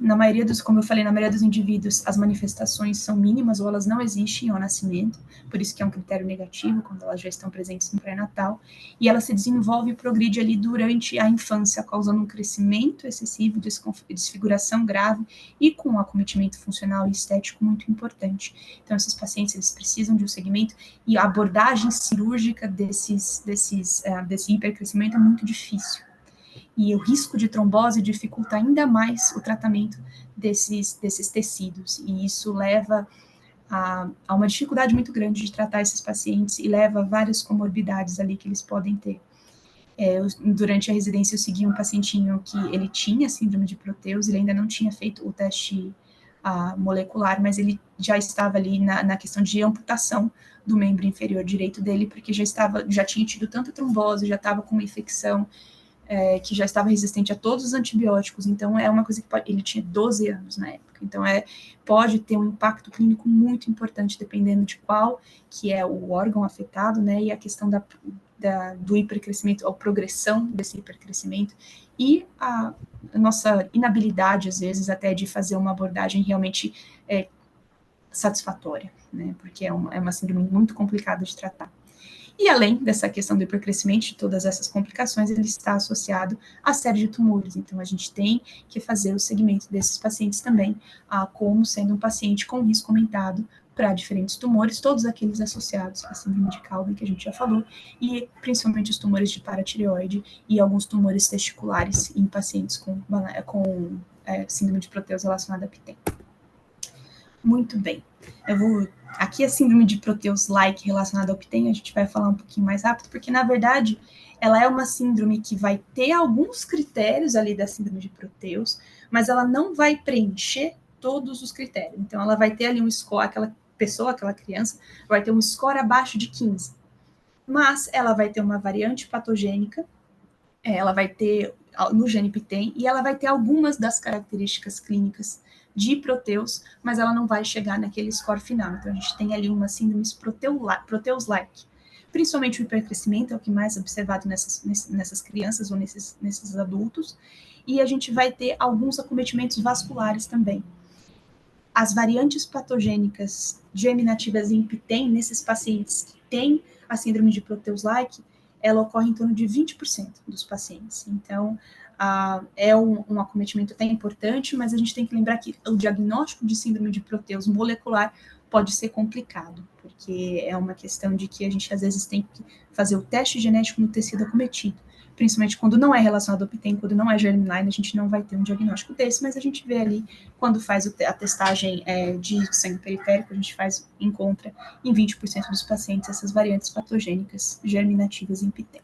como eu falei, na maioria dos indivíduos, as manifestações são mínimas ou elas não existem ao nascimento, por isso que é um critério negativo, quando elas já estão presentes no pré-natal, e ela se desenvolve e progride ali durante a infância, causando um crescimento excessivo, desfiguração grave e com um acometimento funcional e estético muito importante. Então, esses pacientes, eles precisam de um segmento, e a abordagem cirúrgica desse hipercrescimento é muito difícil. E o risco de trombose dificulta ainda mais o tratamento desses tecidos, e isso leva a uma dificuldade muito grande de tratar esses pacientes e leva a várias comorbidades ali que eles podem ter. Durante a residência eu segui um pacientinho que ele tinha síndrome de Proteus, ele ainda não tinha feito o teste molecular, mas ele já estava ali na questão de amputação do membro inferior direito dele, porque já tinha tido tanta trombose, já estava com uma infecção, que já estava resistente a todos os antibióticos, então é uma coisa que ele tinha 12 anos na época, então pode ter um impacto clínico muito importante, dependendo de qual que é o órgão afetado, né, e a questão do hipercrescimento, a progressão desse hipercrescimento, e a nossa inabilidade, às vezes, até de fazer uma abordagem realmente satisfatória, né, porque é uma síndrome muito complicada de tratar. E além dessa questão do hipercrescimento, de todas essas complicações, ele está associado à série de tumores. Então, a gente tem que fazer o segmento desses pacientes também, como sendo um paciente com risco aumentado para diferentes tumores, todos aqueles associados à síndrome de Cowden, que a gente já falou, e principalmente os tumores de paratireoide e alguns tumores testiculares em pacientes com síndrome de Proteus relacionada a PTEN. Muito bem. Aqui a síndrome de Proteus-like relacionada ao PTEN, a gente vai falar um pouquinho mais rápido, porque, na verdade, ela é uma síndrome que vai ter alguns critérios ali da síndrome de Proteus, mas ela não vai preencher todos os critérios. Então, ela vai ter ali um score, aquela criança, vai ter um score abaixo de 15. Mas ela vai ter uma variante patogênica, ela vai ter no gene PTEN, e ela vai ter algumas das características clínicas de Proteus, mas ela não vai chegar naquele score final. Então, a gente tem ali uma síndrome Proteus-like. Principalmente o hipercrescimento é o que mais é observado nessas crianças ou nesses adultos, e a gente vai ter alguns acometimentos vasculares também. as variantes patogênicas germinativas em PTEN, nesses pacientes que têm a síndrome de Proteus-like, ela ocorre em torno de 20% dos pacientes. Então, é um acometimento até importante, mas a gente tem que lembrar que o diagnóstico de síndrome de Proteus molecular pode ser complicado, porque é uma questão de que a gente, às vezes, tem que fazer o teste genético no tecido acometido, principalmente quando não é relacionado ao PTEN, quando não é germline, a gente não vai ter um diagnóstico desse, mas a gente vê ali, quando faz a testagem de sangue periférico, a gente encontra em 20% dos pacientes essas variantes patogênicas germinativas em PTEN.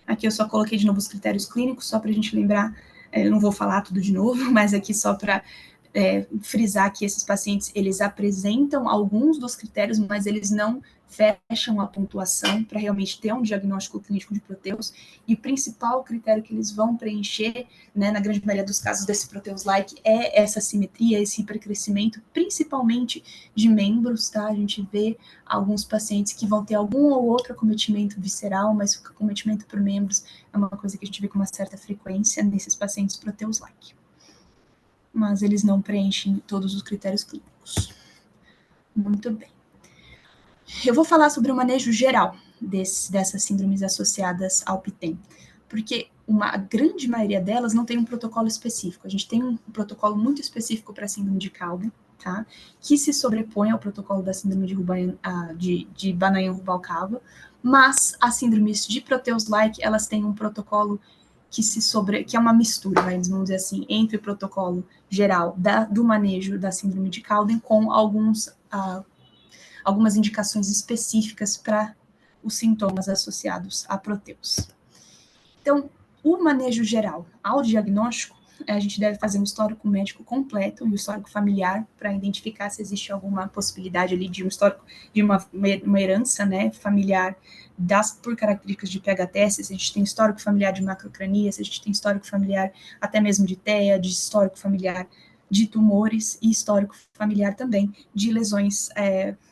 Aqui eu só coloquei de novo os critérios clínicos, só para a gente lembrar, eu não vou falar tudo de novo, mas aqui só para frisar que esses pacientes, eles apresentam alguns dos critérios, mas eles não fecham a pontuação para realmente ter um diagnóstico clínico de Proteus, e o principal critério que eles vão preencher, né, na grande maioria dos casos desse Proteus-like, é essa simetria, esse hipercrescimento, principalmente de membros, tá? A gente vê alguns pacientes que vão ter algum ou outro acometimento visceral, mas o acometimento por membros é uma coisa que a gente vê com uma certa frequência nesses pacientes Proteus-like. Mas eles não preenchem todos os critérios clínicos. Muito bem. Eu vou falar sobre o manejo geral dessas síndromes associadas ao PTEN, porque a grande maioria delas não tem um protocolo específico. A gente tem um protocolo muito específico para a síndrome de Cowden, tá? Que se sobrepõe ao protocolo da síndrome de Banayan-Rubalcaba, mas as síndromes de Proteus-like, elas têm um protocolo que é uma mistura, vamos dizer assim, entre o protocolo geral do manejo da síndrome de Cowden com algumas indicações específicas para os sintomas associados a Proteus. Então, o manejo geral ao diagnóstico, a gente deve fazer um histórico médico completo e um histórico familiar para identificar se existe alguma possibilidade ali de um histórico, de uma herança, né, familiar por características de PHTS, se a gente tem histórico familiar de macrocrania, se a gente tem histórico familiar até mesmo de TEA, de histórico familiar de tumores e histórico familiar também de lesões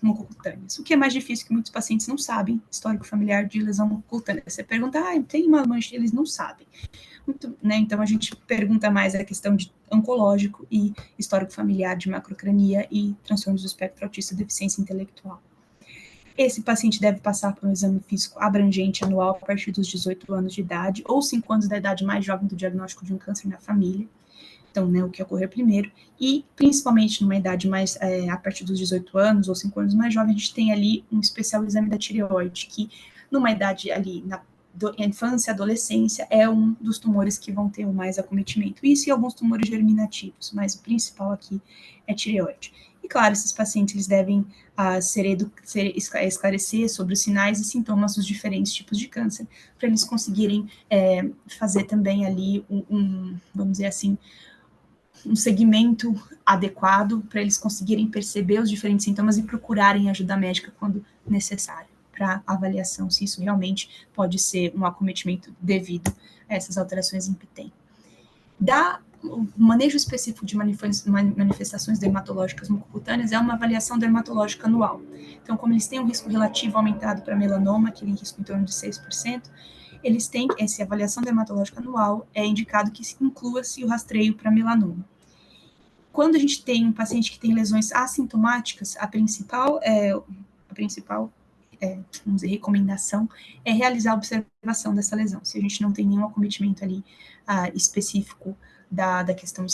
mucocutâneas. O que é mais difícil, que muitos pacientes não sabem, histórico familiar de lesão mucocutânea. Você pergunta, tem uma mancha, eles não sabem. Né, então, a gente pergunta mais a questão de oncológico e histórico familiar de macrocrania e transtornos do espectro autista e deficiência intelectual. Esse paciente deve passar por um exame físico abrangente anual a partir dos 18 anos de idade ou 5 anos da idade mais jovem do diagnóstico de um câncer na família. Então, né, o que ocorreu primeiro, e principalmente numa idade mais, a partir dos 18 anos ou 5 anos mais jovem, a gente tem ali um especial exame da tireoide, que numa idade ali, na infância e adolescência, é um dos tumores que vão ter o mais acometimento. Isso e alguns tumores germinativos, mas o principal aqui é tireoide. E claro, esses pacientes eles devem esclarecer sobre os sinais e sintomas dos diferentes tipos de câncer, para eles conseguirem fazer também ali vamos dizer assim, um segmento adequado para eles conseguirem perceber os diferentes sintomas e procurarem ajuda médica quando necessário, para avaliação se isso realmente pode ser um acometimento devido a essas alterações em PTEN. O manejo específico de manifestações dermatológicas mucocutâneas é uma avaliação dermatológica anual. Então, como eles têm um risco relativo aumentado para melanoma, aquele risco em torno de 6%, eles têm essa avaliação dermatológica anual, é indicado que inclua-se o rastreio para melanoma. Quando a gente tem um paciente que tem lesões assintomáticas, a principal vamos dizer, recomendação é realizar a observação dessa lesão. Se a gente não tem nenhum acometimento ali específico da questão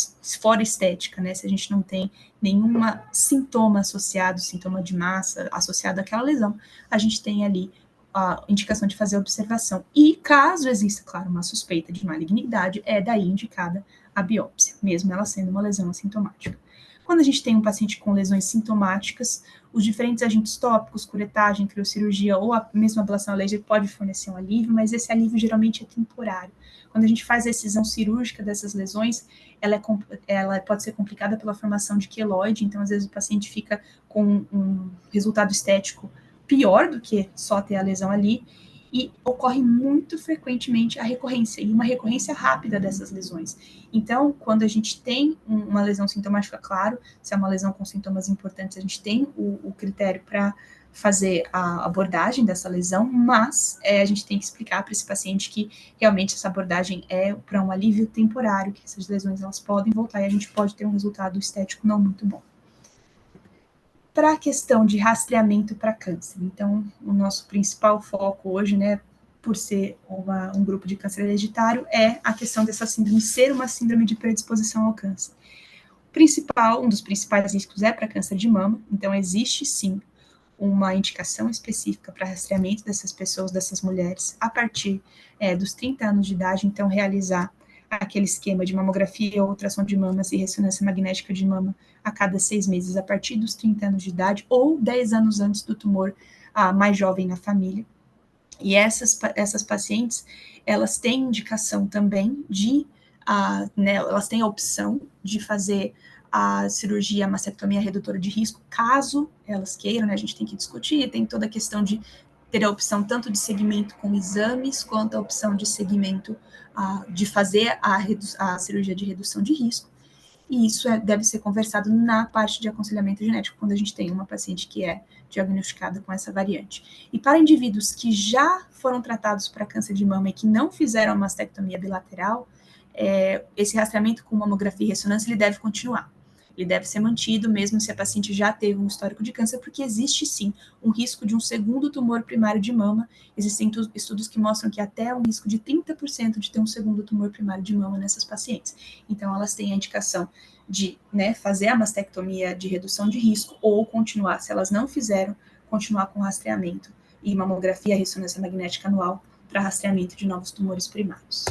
fora estética, né? Se a gente não tem nenhum sintoma associado, sintoma de massa associado àquela lesão, a gente tem ali a indicação de fazer a observação. E caso exista, claro, uma suspeita de malignidade, é daí indicada a biópsia, mesmo ela sendo uma lesão assintomática. Quando a gente tem um paciente com lesões sintomáticas, os diferentes agentes tópicos, curetagem, criocirurgia ou a mesma ablação a laser pode fornecer um alívio, mas esse alívio geralmente é temporário. Quando a gente faz a excisão cirúrgica dessas lesões, ela pode ser complicada pela formação de queloide, então às vezes o paciente fica com um resultado estético pior do que só ter a lesão ali, e ocorre muito frequentemente a recorrência, e uma recorrência rápida dessas lesões. Então, quando a gente tem uma lesão sintomática, claro, se é uma lesão com sintomas importantes, a gente tem o critério para fazer a abordagem dessa lesão, mas a gente tem que explicar para esse paciente que realmente essa abordagem é para um alívio temporário, que essas lesões elas podem voltar e a gente pode ter um resultado estético não muito bom. Para a questão de rastreamento para câncer, então, o nosso principal foco hoje, né, por ser um grupo de câncer hereditário, é a questão dessa síndrome ser uma síndrome de predisposição ao câncer. Um dos principais riscos é para câncer de mama, então existe sim uma indicação específica para rastreamento dessas pessoas, dessas mulheres, a partir dos 30 anos de idade, então realizar aquele esquema de mamografia, ultrassom de mamas e ressonância magnética de mama a cada 6 meses, a partir dos 30 anos de idade, ou 10 anos antes do tumor mais jovem na família. E essas pacientes, elas têm indicação também elas têm a opção de fazer a cirurgia, a mastectomia redutora de risco, caso elas queiram, né? A gente tem que discutir, tem toda a questão de ter a opção tanto de segmento com exames, quanto a opção de segmento de fazer a cirurgia de redução de risco. E isso deve ser conversado na parte de aconselhamento genético, quando a gente tem uma paciente que é diagnosticada com essa variante. E para indivíduos que já foram tratados para câncer de mama e que não fizeram a mastectomia bilateral, esse rastreamento com mamografia e ressonância ele deve continuar. Ele deve ser mantido, mesmo se a paciente já teve um histórico de câncer, porque existe sim um risco de um segundo tumor primário de mama. Existem estudos que mostram que até um risco de 30% de ter um segundo tumor primário de mama nessas pacientes. Então, elas têm a indicação de fazer a mastectomia de redução de risco ou continuar, se elas não fizeram, continuar com rastreamento e mamografia, ressonância magnética anual para rastreamento de novos tumores primários.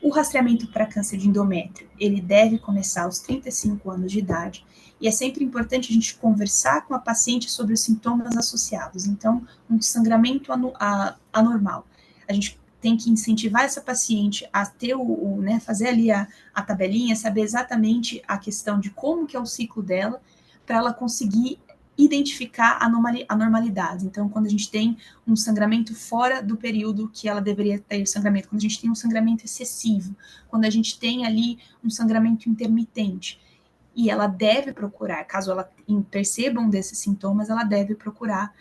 O rastreamento para câncer de endométrio, ele deve começar aos 35 anos de idade, e é sempre importante a gente conversar com a paciente sobre os sintomas associados. Então, um sangramento anormal. A gente tem que incentivar essa paciente a ter fazer ali a tabelinha, saber exatamente a questão de como que é o ciclo dela, para ela conseguir identificar anormalidades. Então, quando a gente tem um sangramento fora do período que ela deveria ter sangramento, quando a gente tem um sangramento excessivo, quando a gente tem ali um sangramento intermitente, e ela deve procurar, caso ela perceba um desses sintomas, ela deve procurar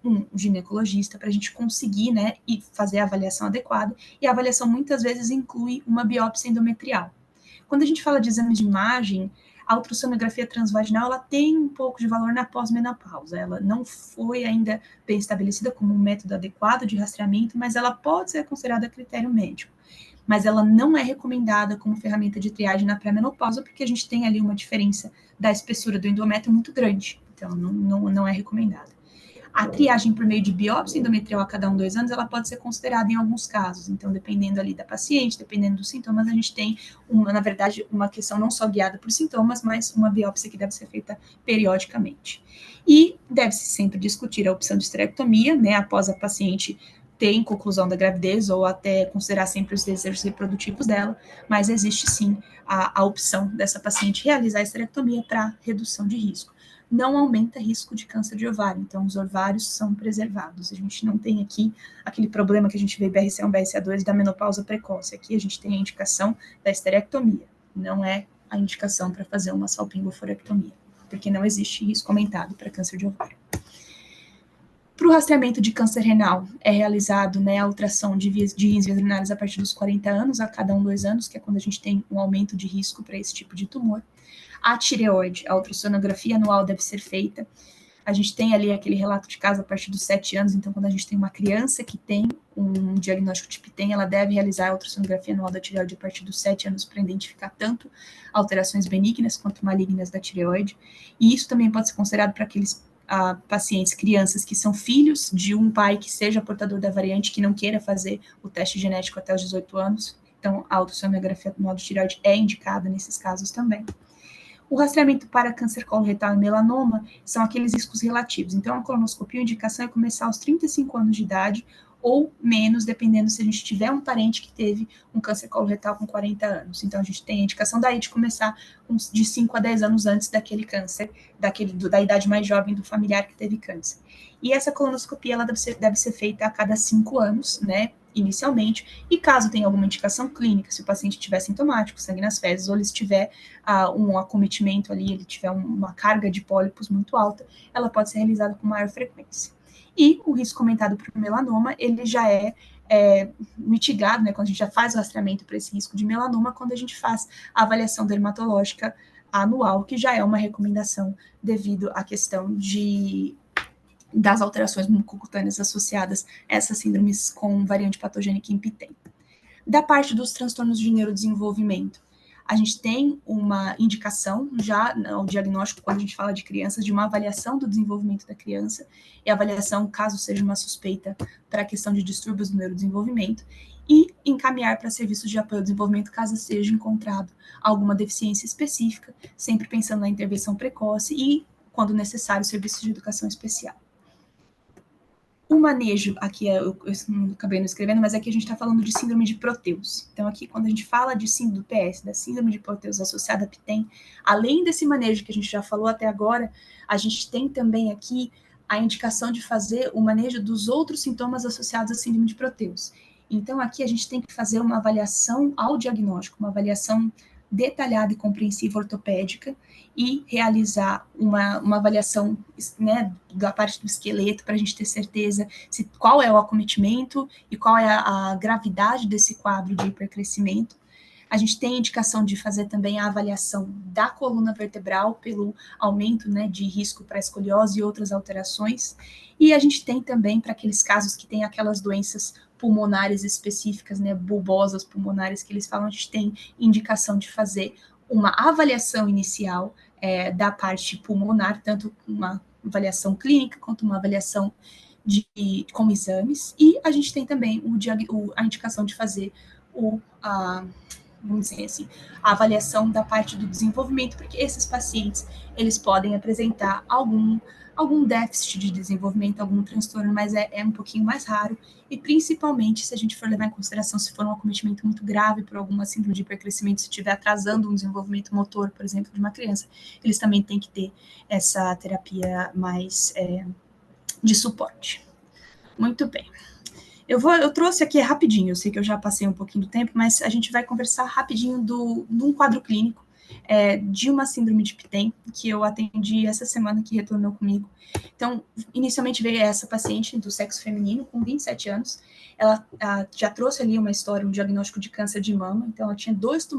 um ginecologista para a gente conseguir, e fazer a avaliação adequada, e a avaliação muitas vezes inclui uma biópsia endometrial. Quando a gente fala de exames de imagem, a ultrassonografia transvaginal ela tem um pouco de valor na pós-menopausa. Ela não foi ainda bem estabelecida como um método adequado de rastreamento, mas ela pode ser considerada critério médico. Mas ela não é recomendada como ferramenta de triagem na pré-menopausa, porque a gente tem ali uma diferença da espessura do endométrio muito grande. Então, não é recomendada. A triagem por meio de biópsia endometrial a cada 2 anos, ela pode ser considerada em alguns casos. Então, dependendo ali da paciente, dependendo dos sintomas, a gente tem, na verdade, uma questão não só guiada por sintomas, mas uma biópsia que deve ser feita periodicamente. E deve-se sempre discutir a opção de esterectomia, após a paciente ter em conclusão da gravidez ou até considerar sempre os desejos reprodutivos dela, mas existe sim a opção dessa paciente realizar a esterectomia para redução de risco. Não aumenta risco de câncer de ovário, então os ovários são preservados. A gente não tem aqui aquele problema que a gente vê BRCA1, BRCA2 da menopausa precoce. Aqui a gente tem a indicação da esterectomia, não é a indicação para fazer uma salpingoforectomia, porque não existe risco aumentado para câncer de ovário. Para o rastreamento de câncer renal, é realizado a ultrassom de rins urinários a partir dos 40 anos, a cada 2 anos, que é quando a gente tem um aumento de risco para esse tipo de tumor. A tireoide, a ultrassonografia anual deve ser feita. A gente tem ali aquele relato de caso a partir dos 7 anos, então quando a gente tem uma criança que tem um diagnóstico tipo TEM, ela deve realizar a ultrassonografia anual da tireoide a partir dos 7 anos para identificar tanto alterações benignas quanto malignas da tireoide. E isso também pode ser considerado para aqueles pacientes, crianças que são filhos de um pai que seja portador da variante, que não queira fazer o teste genético até os 18 anos. Então, a ultrassonografia anual da tireoide é indicada nesses casos também. O rastreamento para câncer coloretal e melanoma são aqueles riscos relativos. Então, a colonoscopia, a indicação é começar aos 35 anos de idade ou menos, dependendo se a gente tiver um parente que teve um câncer coloretal com 40 anos. Então, a gente tem a indicação daí de começar de 5 a 10 anos antes daquele câncer, da idade mais jovem do familiar que teve câncer. E essa colonoscopia, ela deve ser feita a cada 5 anos, né, inicialmente, e caso tenha alguma indicação clínica, se o paciente tiver sintomático, sangue nas fezes, ou ele tiver um acometimento ali, ele tiver uma carga de pólipos muito alta, ela pode ser realizada com maior frequência. E o risco comentado para o melanoma, ele já é mitigado, né, quando a gente já faz o rastreamento para esse risco de melanoma, quando a gente faz a avaliação dermatológica anual, que já é uma recomendação devido à questão das alterações mucocutâneas associadas a essas síndromes com variante patogênica IMPT. Da parte dos transtornos de neurodesenvolvimento, a gente tem uma indicação já no diagnóstico, quando a gente fala de crianças, de uma avaliação do desenvolvimento da criança, e avaliação, caso seja uma suspeita para a questão de distúrbios do neurodesenvolvimento, e encaminhar para serviços de apoio ao desenvolvimento, caso seja encontrado alguma deficiência específica, sempre pensando na intervenção precoce e, quando necessário, serviços de educação especial. O manejo, aqui eu acabei não escrevendo, mas aqui a gente está falando de síndrome de Proteus. Então, aqui, quando a gente fala de síndrome do PS, da síndrome de Proteus associada a PTEN, além desse manejo que a gente já falou até agora, a gente tem também aqui a indicação de fazer o manejo dos outros sintomas associados à síndrome de Proteus. Então, aqui a gente tem que fazer uma avaliação ao diagnóstico, uma avaliação detalhada e compreensiva ortopédica, e realizar uma avaliação, né, da parte do esqueleto, para a gente ter certeza qual é o acometimento e qual é a gravidade desse quadro de hipercrescimento. A gente tem a indicação de fazer também a avaliação da coluna vertebral pelo aumento, né, de risco para escoliose e outras alterações. E a gente tem também, para aqueles casos que tem aquelas doenças pulmonares específicas, né, bulbosas pulmonares que eles falam, a gente tem indicação de fazer uma avaliação inicial da parte pulmonar, tanto uma avaliação clínica quanto uma avaliação com exames, e a gente tem também a indicação de fazer vamos dizer assim, a avaliação da parte do desenvolvimento, porque esses pacientes, eles podem apresentar algum déficit de desenvolvimento, algum transtorno, mas é um pouquinho mais raro, e principalmente se a gente for levar em consideração se for um acometimento muito grave por alguma síndrome de hipercrescimento, se estiver atrasando um desenvolvimento motor, por exemplo, de uma criança, eles também têm que ter essa terapia mais de suporte. Muito bem. Eu trouxe aqui rapidinho, eu sei que eu já passei um pouquinho do tempo, mas a gente vai conversar rapidinho de um quadro clínico de uma síndrome de PTEN, que eu atendi essa semana, que retornou comigo. Então, inicialmente veio essa paciente do sexo feminino, com 27 anos, ela já trouxe ali uma história, um diagnóstico de câncer de mama, então ela tinha 2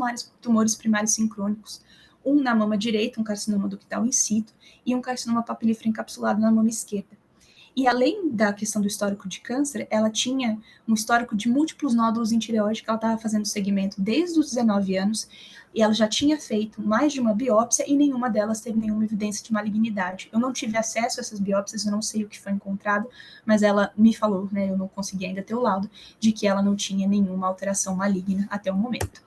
tumores primários sincrônicos, um na mama direita, um carcinoma ductal in situ, e um carcinoma papilífero encapsulado na mama esquerda. E além da questão do histórico de câncer, ela tinha um histórico de múltiplos nódulos em tireoide, que ela estava fazendo segmento desde os 19 anos, e ela já tinha feito mais de uma biópsia e nenhuma delas teve nenhuma evidência de malignidade. Eu não tive acesso a essas biópsias, eu não sei o que foi encontrado, mas ela me falou, né, eu não consegui ainda ter o laudo, de que ela não tinha nenhuma alteração maligna até o momento.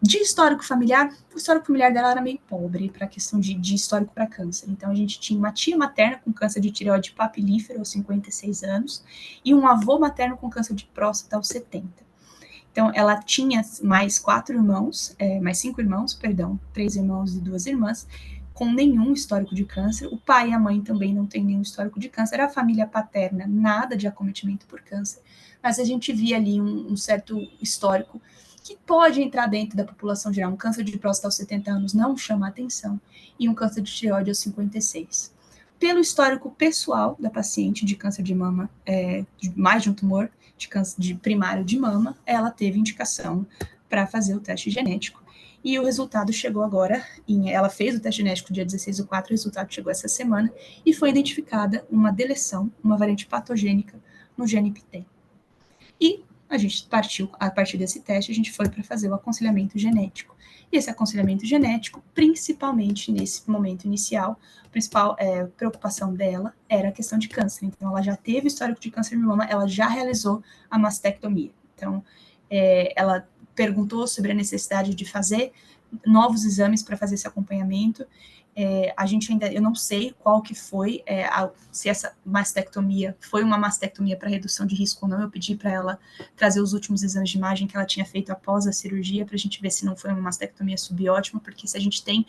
De histórico familiar, o histórico familiar dela era meio pobre para a questão de histórico para câncer. Então, a gente tinha uma tia materna com câncer de tireoide papilífero aos 56 anos e um avô materno com câncer de próstata aos 70. Então, ela tinha mais 5 irmãos, 3 irmãos e 2 irmãs, com nenhum histórico de câncer. O pai e a mãe também não têm nenhum histórico de câncer. A família paterna, nada de acometimento por câncer. Mas a gente via ali um certo histórico que pode entrar dentro da população geral. Um câncer de próstata aos 70 anos não chama atenção, e um câncer de tireoide aos 56. Pelo histórico pessoal da paciente de câncer de mama, mais de um tumor de câncer primário de mama, ela teve indicação para fazer o teste genético, e o resultado chegou agora, ela fez o teste genético dia 16/4, o resultado chegou essa semana, e foi identificada uma deleção, uma variante patogênica no gene PTEN. E a gente partiu, a partir desse teste, a gente foi para fazer o aconselhamento genético. E esse aconselhamento genético, principalmente nesse momento inicial, a principal preocupação dela era a questão de câncer. Então, ela já teve histórico de câncer de mama, ela já realizou a mastectomia. Então, ela perguntou sobre a necessidade de fazer novos exames para fazer esse acompanhamento, eu não sei qual que foi, se essa mastectomia foi uma mastectomia para redução de risco ou não. Eu pedi para ela trazer os últimos exames de imagem que ela tinha feito após a cirurgia, para a gente ver se não foi uma mastectomia subótima, porque se a gente tem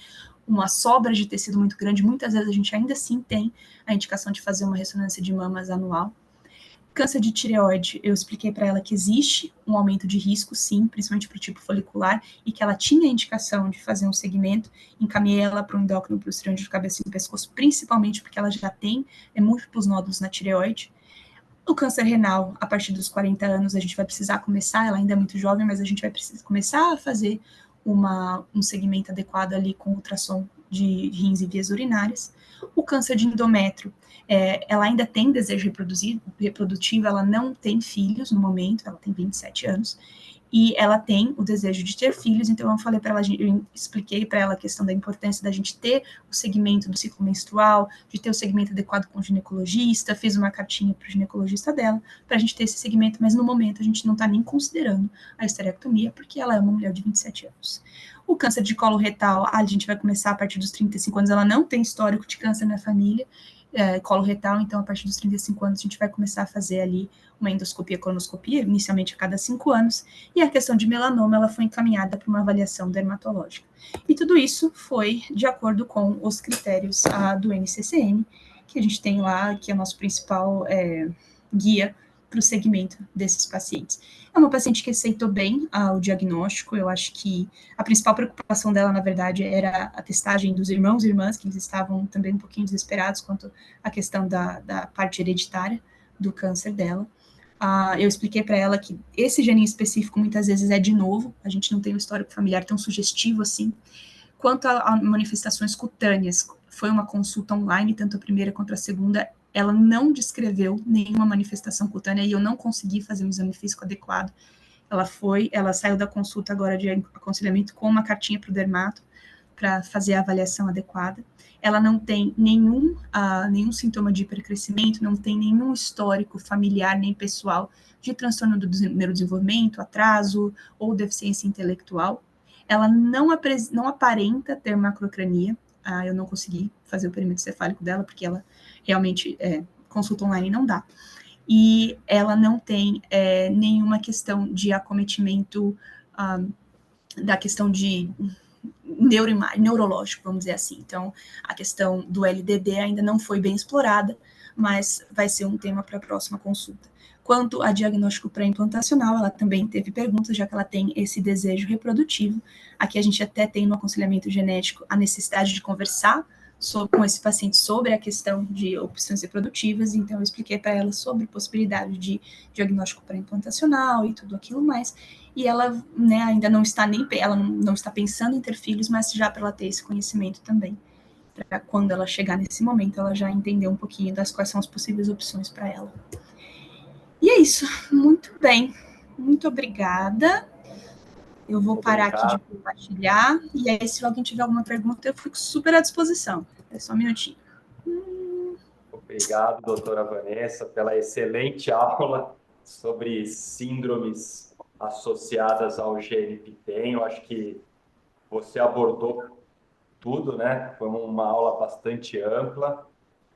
uma sobra de tecido muito grande, muitas vezes a gente ainda assim tem a indicação de fazer uma ressonância de mamas anual. Câncer de tireoide, eu expliquei para ela que existe um aumento de risco, sim, principalmente para o tipo folicular, e que ela tinha a indicação de fazer um segmento. Encaminhei ela para um endócrino, para o cirurgião de cabeça e pescoço, principalmente porque ela já tem múltiplos nódulos na tireoide. O câncer renal, a partir dos 40 anos, a gente vai precisar começar, ela ainda é muito jovem, mas a gente vai precisar começar a fazer um segmento adequado ali com ultrassom de rins e vias urinárias. O câncer de endométrio, ela ainda tem desejo reprodutivo, ela não tem filhos no momento, ela tem 27 anos, e ela tem o desejo de ter filhos, então eu falei para ela, eu expliquei para ela a questão da importância da gente ter o segmento do ciclo menstrual, de ter o segmento adequado com o ginecologista, fiz uma cartinha para o ginecologista dela, para a gente ter esse segmento, mas no momento a gente não está nem considerando a esterectomia, porque ela é uma mulher de 27 anos. O câncer de colo retal, a gente vai começar a partir dos 35 anos, ela não tem histórico de câncer na família, colo retal, então a partir dos 35 anos a gente vai começar a fazer ali uma endoscopia, colonoscopia, inicialmente a cada 5 anos, e a questão de melanoma, ela foi encaminhada para uma avaliação dermatológica. E tudo isso foi de acordo com os critérios do NCCN, que a gente tem lá, que é o nosso principal guia para o segmento desses pacientes. É uma paciente que aceitou bem o diagnóstico, eu acho que a principal preocupação dela, na verdade, era a testagem dos irmãos e irmãs, que eles estavam também um pouquinho desesperados quanto à questão da parte hereditária do câncer dela. Eu expliquei para ela que esse geninho específico muitas vezes é de novo, a gente não tem um histórico familiar tão sugestivo assim. Quanto a manifestações cutâneas, foi uma consulta online, tanto a primeira quanto a segunda, ela não descreveu nenhuma manifestação cutânea e eu não consegui fazer um exame físico adequado. Ela saiu da consulta agora de aconselhamento com uma cartinha para o dermato para fazer a avaliação adequada. Ela não tem nenhum sintoma de hipercrescimento, não tem nenhum histórico familiar nem pessoal de transtorno do neurodesenvolvimento, atraso ou deficiência intelectual. Ela não aparenta ter macrocrania. Eu não consegui fazer o perímetro cefálico dela, porque ela realmente, consulta online não dá. E ela não tem nenhuma questão de acometimento da questão de neurológico, vamos dizer assim. Então, a questão do LDD ainda não foi bem explorada, mas vai ser um tema para a próxima consulta. Quanto a diagnóstico pré-implantacional, ela também teve perguntas, já que ela tem esse desejo reprodutivo. Aqui a gente até tem no aconselhamento genético a necessidade de conversar com esse paciente sobre a questão de opções reprodutivas, então eu expliquei para ela sobre a possibilidade de diagnóstico pré-implantacional e tudo aquilo mais, e ela ainda não está ela não está pensando em ter filhos, mas já para ela ter esse conhecimento também, para quando ela chegar nesse momento, ela já entender um pouquinho das quais são as possíveis opções para ela. E é isso, muito bem, muito obrigada. Eu vou parar aqui de compartilhar, e aí se alguém tiver alguma pergunta, eu fico super à disposição. É só um minutinho. Obrigado, doutora Vanessa, pela excelente aula sobre síndromes associadas ao GNP-TEN. Eu acho que você abordou tudo, né? Foi uma aula bastante ampla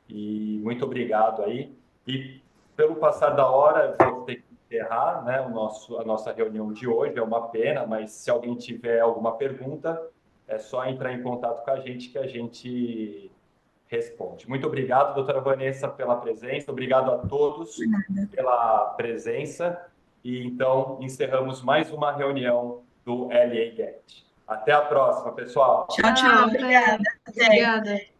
e muito obrigado aí. E pelo passar da hora, eu vou ter que encerrar, né, a nossa reunião de hoje. É uma pena, mas se alguém tiver alguma pergunta, é só entrar em contato com a gente que a gente responde. Muito obrigado, doutora Vanessa, pela presença. Obrigado a todos pela presença. E então encerramos mais uma reunião do LA Get. Até a próxima, pessoal. Tchau, tchau. Obrigada. Obrigada.